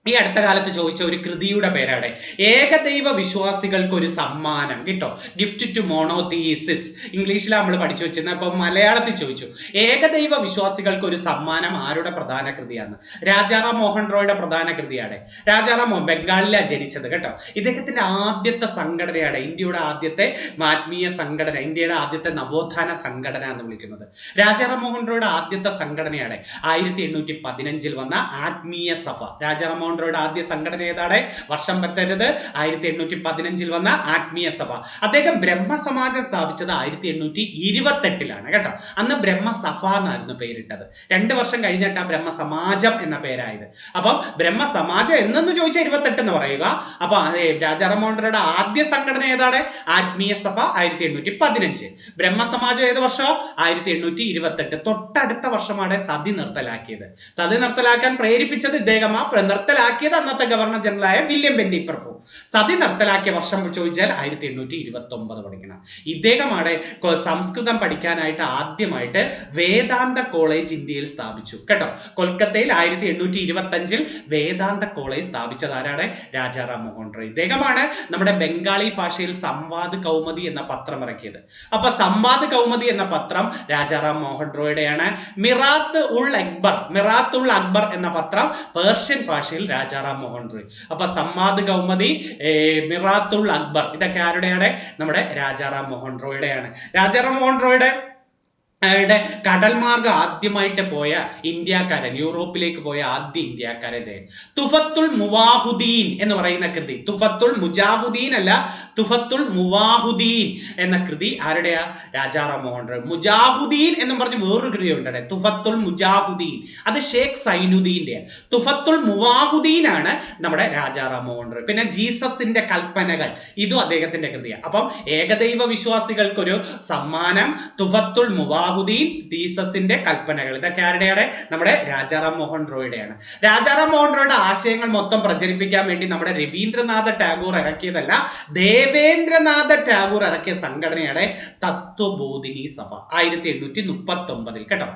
ഈ അടുത്ത കാലത്ത് ചോദിച്ച ഒരു കൃതിയുടെ പേരാണ് ഏകദൈവ വിശ്വാസികൾക്ക് ഒരു സമ്മാനം. കേട്ടോ, ഗിഫ്റ്റ് ടു മോണോതീസിസ്. ഇംഗ്ലീഷിൽ നമ്മൾ പഠിച്ചു വെച്ചിരുന്നത്. അപ്പൊ മലയാളത്തിൽ ചോദിച്ചു ഏകദൈവ വിശ്വാസികൾക്ക് ഒരു സമ്മാനം ആരുടെ പ്രധാന കൃതിയാണ്? രാജാറാം മോഹൻ റോയുടെ പ്രധാന കൃതിയാണ്. രാജാറാം മോഹൻ ബംഗാളിലാണ് ജനിച്ചത് കേട്ടോ. ഇദ്ദേഹത്തിന്റെ ആദ്യത്തെ സംഘടനയാണ് ഇന്ത്യയുടെ ആദ്യത്തെ ആത്മീയ സംഘടന, ഇന്ത്യയുടെ ആദ്യത്തെ നവോത്ഥാന സംഘടന എന്ന് വിളിക്കുന്നത്. രാജാറാം മോഹൻ റോയുടെ ആദ്യത്തെ സംഘടനയാണ് 1815 വന്ന ആത്മീയ സഭ. രാജാറാം മോഹൻ മോഹൻറോയുടെ ആദ്യ സംഘടന ഏതാണ്? വർഷം പറ്റരുത്. 1815 വന്ന ആത്മീയ സഭ. അദ്ദേഹം ബ്രഹ്മസമാജം സ്ഥാപിച്ചത് 1828 കേട്ടോ. അന്ന് ബ്രഹ്മസഭ എന്നായിരുന്നു പേരിട്ടത്. 2 വർഷം കഴിഞ്ഞിട്ടാ ബ്രഹ്മസമാജം എന്ന പേരായത്. അപ്പം ബ്രഹ്മസമാജം എന്നു ചോദിച്ചാൽ 28 എന്ന് പറയുക. അപ്പൊ അതെ, രാജാറാം മോഹൻ റോയുടെ ആദ്യ സംഘടന ഏതാണ്? ആത്മീയ സഭ 1815. ബ്രഹ്മസമാജം ഏത് വർഷം? 1828. തൊട്ടടുത്ത വർഷമാണ് സതി നിർത്തലാക്കിയത്. സതി നിർത്തലാക്കാൻ പ്രേരിപ്പിച്ചത് ഇദ്ദേഹമാ. നിർത്തലാക്കിയത് അന്നത്തെ ഗവർണർ ജനറലായ വില്യം ബെന്റി പ്രഭു. സതി നിർത്തലാക്കിയ വർഷം ചോദിച്ചാൽ 1829 പഠിക്കണം. ഇദ്ദേഹമാണ് സംസ്കൃതം പഠിക്കാനായിട്ട് ആദ്യമായിട്ട് വേദാന്ത കോളേജ് ഇന്ത്യയിൽ സ്ഥാപിച്ചു കേട്ടോ. കൊൽക്കത്തയിൽ 1825 വേദാന്ത കോളേജ് സ്ഥാപിച്ചത് ആരാണ്? രാജാറാം മോഹൻ റോയ്. ഇദ്ദേഹമാണ് നമ്മുടെ ബംഗാളി ഭാഷയിൽ സംവാദ് കൗമുദി എന്ന പത്രം ഇറക്കിയത്. അപ്പൊ സംവാദ് കൗമുദി എന്ന പത്രം രാജാറാം മോഹൻ റോയുടെയാണ്. മിറാത്ത് ഉൾ അക്ബർ എന്ന പത്രം പേർഷ്യൻ ഭാഷയിൽ രാജാറാം മോഹൻ റോയ്. അപ്പൊ സംവാദ് കൗമുദി, മിറാത്ത് ഉൾ അക്ബർ, ഇതൊക്കെ ആരുടെയാണ്? നമ്മുടെ രാജാറാം മോഹൻ റോയുടെയാണ്. രാജാറാം മോഹൻ റോയുടെ കടൽ മാർഗം ആദ്യമായിട്ട് പോയ ഇന്ത്യക്കാരൻ, യൂറോപ്പിലേക്ക് പോയ ആദ്യ ഇന്ത്യക്കാരൻ തുഫത്തുൽ മുവാഹുദ്ദീൻ എന്ന് പറയുന്ന കൃതി. തുഫത്തുൽ മുജാഹുദ്ദീൻ അല്ല, തുഫത്തുൽ മുവാഹുദ്ദീൻ എന്ന കൃതി ആരുടെയാ? രാജാറാം മോഹൻ റോയ്. മുജാഹുദ്ദീൻ എന്നും പറഞ്ഞ് വേറൊരു കൃതി ഉണ്ട്, തുഫത്തുൽ മുജാഹുദ്ദീൻ. അത് ഷേഖ് സൈനുദ്ദീന്റെ. തുഫത്തുൽ മുവാഹുദ്ദീൻ ആണ് നമ്മുടെ രാജാറാം മോഹൻ റോയ്. പിന്നെ ജീസസിന്റെ കൽപ്പനകൾ, ഇതും അദ്ദേഹത്തിന്റെ കൃതിയാണ്. അപ്പം ഏകദൈവ വിശ്വാസികൾക്കൊരു സമ്മാനം തുഫത്തുൽ മുവാഹുദ്ദീൻ, തീസസിന്റെ കൽപ്പനകൾ. ഇതൊക്കെ ആരുടെയാണ്? നമ്മുടെ രാജാറാം മോഹൻ റോയുടെയാണ്. രാജാറാം മോഹൻ റോയുടെ ആശയങ്ങൾ മൊത്തം പ്രചരിപ്പിക്കാൻ വേണ്ടി നമ്മുടെ രവീന്ദ്രനാഥ ടാഗോർ ഇറക്കിയതല്ല, ദേവേന്ദ്രനാഥ ടാഗോർ ഇറക്കിയ സംഘടനയാണ് തത്വബോധിനി സഭ 1839 കേട്ടോ.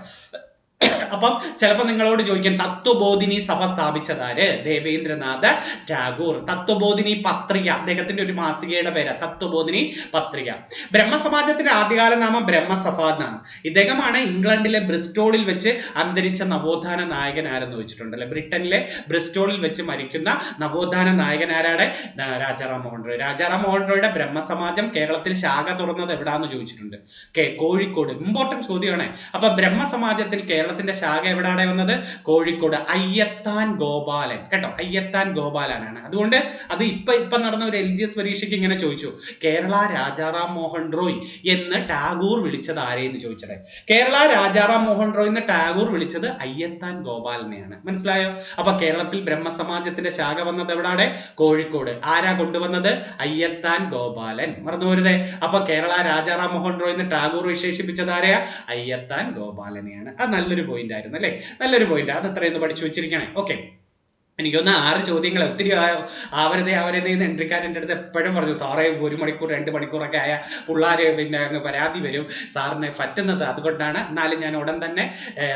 അപ്പം ചിലപ്പോൾ നിങ്ങളോട് ചോദിക്കും, തത്വബോധിനി സഭ സ്ഥാപിച്ചതാര്? ദേവേന്ദ്രനാഥ ടാഗോർ. തത്വബോധിനി പത്രിക, അദ്ദേഹത്തിന്റെ ഒരു മാസികയുടെ പേര് തത്വബോധിനി പത്രിക. ബ്രഹ്മസമാജത്തിന്റെ ആദ്യകാല നാമം ബ്രഹ്മസഭ എന്നാണ്. ഇദ്ദേഹമാണ് ഇംഗ്ലണ്ടിലെ ബ്രിസ്റ്റോളിൽ വെച്ച് അന്തരിച്ച നവോത്ഥാന നായകൻ ആരെന്ന് ചോദിച്ചിട്ടുണ്ടല്ലോ. ബ്രിട്ടനിലെ ബ്രിസ്റ്റോളിൽ വെച്ച് മരിക്കുന്ന നവോത്ഥാന നായകൻ ആരാണ്? രാജാറാം മോഹൻ റോയ്. രാജാറാം മോഹൻ റോയുടെ ബ്രഹ്മസമാജം കേരളത്തിൽ ശാഖ തുറന്നത് എവിടാന്ന് ചോദിച്ചിട്ടുണ്ട്. കോഴിക്കോട്. ഇമ്പോർട്ടന്റ് ചോദ്യമാണ്. അപ്പൊ ബ്രഹ്മസമാജത്തിൽ കേരളത്തിന്റെ ശാഖ എവിടെയാണ് വന്നത്? കോഴിക്കോട്. അയ്യത്താൻ ഗോപാലൻ കേട്ടോ, അയ്യത്താൻ ഗോപാലനാണ്. അതുകൊണ്ട് അത് ഇപ്പൊ നടന്ന ഒരു LGS പരീക്ഷയ്ക്ക് ഇങ്ങനെ ചോദിച്ചു, കേരള രാജാറാം മോഹൻ റോയ് എന്ന് ടാഗോർ വിളിച്ചത് ആരെയെന്ന് ചോദിച്ചത്. കേരള രാജാറാം മോഹൻ റോയ് എന്ന് ടാഗോർ വിളിച്ചത് അയ്യത്താൻ ഗോപാലനെയാണ്. മനസ്സിലായോ? അപ്പൊ കേരളത്തിൽ ബ്രഹ്മസമാജത്തിന്റെ ശാഖ വന്നത് എവിടെയാണ്? കോഴിക്കോട്. ആരാ കൊണ്ടുവന്നത്? അയ്യത്താൻ ഗോപാലൻ. മറന്നുപോരുതേ. അപ്പൊ കേരള രാജാറാം മോഹൻ റോയ് എന്ന് ടാഗോർ വിശേഷിപ്പിച്ചത് ആരെയാ? അയ്യത്താൻ ഗോപാലനെയാണ്. അത് നല്ലൊരു പോയിന്റ് ആയിരുന്നു അല്ലേ? നല്ലൊരു പോയിന്റ്. അത് അത്രയൊന്ന് പഠിച്ചു വെച്ചിരിക്കണേ. ഓക്കെ, എനിക്കൊന്ന് 6 ചോദ്യങ്ങൾ ഒത്തിരി ആവരുതേ എൻട്രിക്കാരൻ്റെ അടുത്ത് എപ്പോഴും പറഞ്ഞു, സാറേ 1 മണിക്കൂർ 2 മണിക്കൂറൊക്കെ ആയ പിള്ളേർ പിന്നെ അങ്ങ് പരാതി വരും, സാറിന് പറ്റുന്നത്. അതുകൊണ്ടാണ്. എന്നാലും ഞാൻ ഉടൻ തന്നെ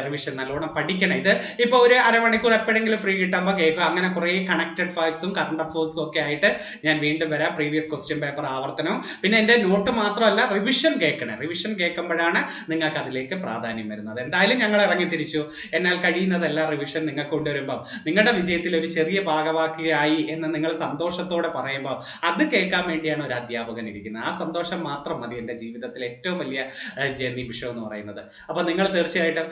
റിവിഷൻ നല്ലോണം പഠിക്കണം. ഇത് ഇപ്പോൾ ഒരു അരമണിക്കൂർ എപ്പോഴെങ്കിലും ഫ്രീ കിട്ടുമ്പോൾ കേൾക്കും. അങ്ങനെ കുറേ കണക്റ്റഡ് ഫാക്ട്സും കറണ്ട് അഫേഴ്സും ഒക്കെ ആയിട്ട് ഞാൻ വീണ്ടും വരാം. പ്രീവിയസ് ക്വസ്റ്റ്യൻ പേപ്പർ ആവർത്തനവും പിന്നെ എൻ്റെ നോട്ട് മാത്രമല്ല റിവിഷൻ കേൾക്കണേ. റിവിഷൻ കേൾക്കുമ്പോഴാണ് നിങ്ങൾക്ക് അതിലേക്ക് പ്രാധാന്യം വരുന്നത്. എന്തായാലും ഞങ്ങൾ ഇറങ്ങി തിരിച്ചു. എന്നാൽ കഴിയുന്നതെല്ലാം റിവിഷൻ നിങ്ങൾക്ക് കൊണ്ടുവരുമ്പം നിങ്ങളുടെ വിജയത്തിൽ ഒരു ചെറിയ ഭാഗവാക്കിയായി എന്ന് നിങ്ങൾ സന്തോഷത്തോടെ പറയുമ്പോൾ അത് കേൾക്കാൻ വേണ്ടിയാണ് ഒരു അധ്യാപകൻ ഇരിക്കുന്നത്. ആ സന്തോഷം മാത്രം മതി എൻ്റെ ജീവിതത്തിൽ ഏറ്റവും വലിയ നിമിഷം എന്ന് പറയുന്നത്. അപ്പോൾ നിങ്ങൾ തീർച്ചയായിട്ടും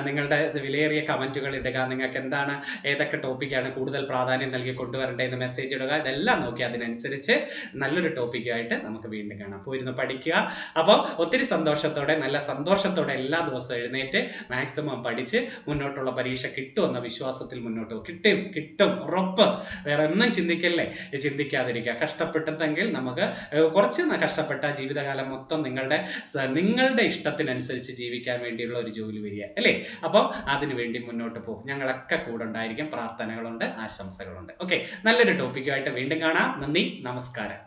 നിങ്ങളുടെ വിലയേറിയ കമൻറ്റുകൾ ഇടുക. നിങ്ങൾക്ക് എന്താണ്, ഏതൊക്കെ ടോപ്പിക്കാണ് കൂടുതൽ പ്രാധാന്യം നൽകി കൊണ്ടുവരേണ്ടതെന്ന് മെസ്സേജ് ഇടുക. ഇതെല്ലാം നോക്കി അതിനനുസരിച്ച് നല്ലൊരു ടോപ്പിക്കുമായിട്ട് നമുക്ക് വീണ്ടും കാണാം. പോയിരുന്ന് പഠിക്കുക. അപ്പോൾ ഒത്തിരി സന്തോഷത്തോടെ, നല്ല സന്തോഷത്തോടെ എല്ലാ ദിവസവും എഴുന്നേറ്റ് മാക്സിമം പഠിച്ച് മുന്നോട്ടുള്ള പരീക്ഷ കിട്ടുമെന്ന വിശ്വാസത്തിൽ മുന്നോട്ട് കിട്ടും ഉറപ്പ്. വേറെ ഒന്നും ചിന്തിക്കാതിരിക്കുക. കഷ്ടപ്പെട്ടതെങ്കിൽ നമുക്ക് കുറച്ച് കഷ്ടപ്പെട്ട ജീവിതകാലം മൊത്തം നിങ്ങളുടെ ഇഷ്ടത്തിനനുസരിച്ച് ജീവിക്കാൻ വേണ്ടിയുള്ള ഒരു ജോലി വരിക അല്ലേ? അപ്പം അതിനു വേണ്ടി മുന്നോട്ട് പോകും. ഞങ്ങളൊക്കെ കൂടെ ഉണ്ടായിരിക്കും. പ്രാർത്ഥനകളുണ്ട്, ആശംസകളുണ്ട്. ഓക്കെ, നല്ലൊരു ടോപ്പിക്കുമായിട്ട് വീണ്ടും കാണാം. നന്ദി, നമസ്കാരം.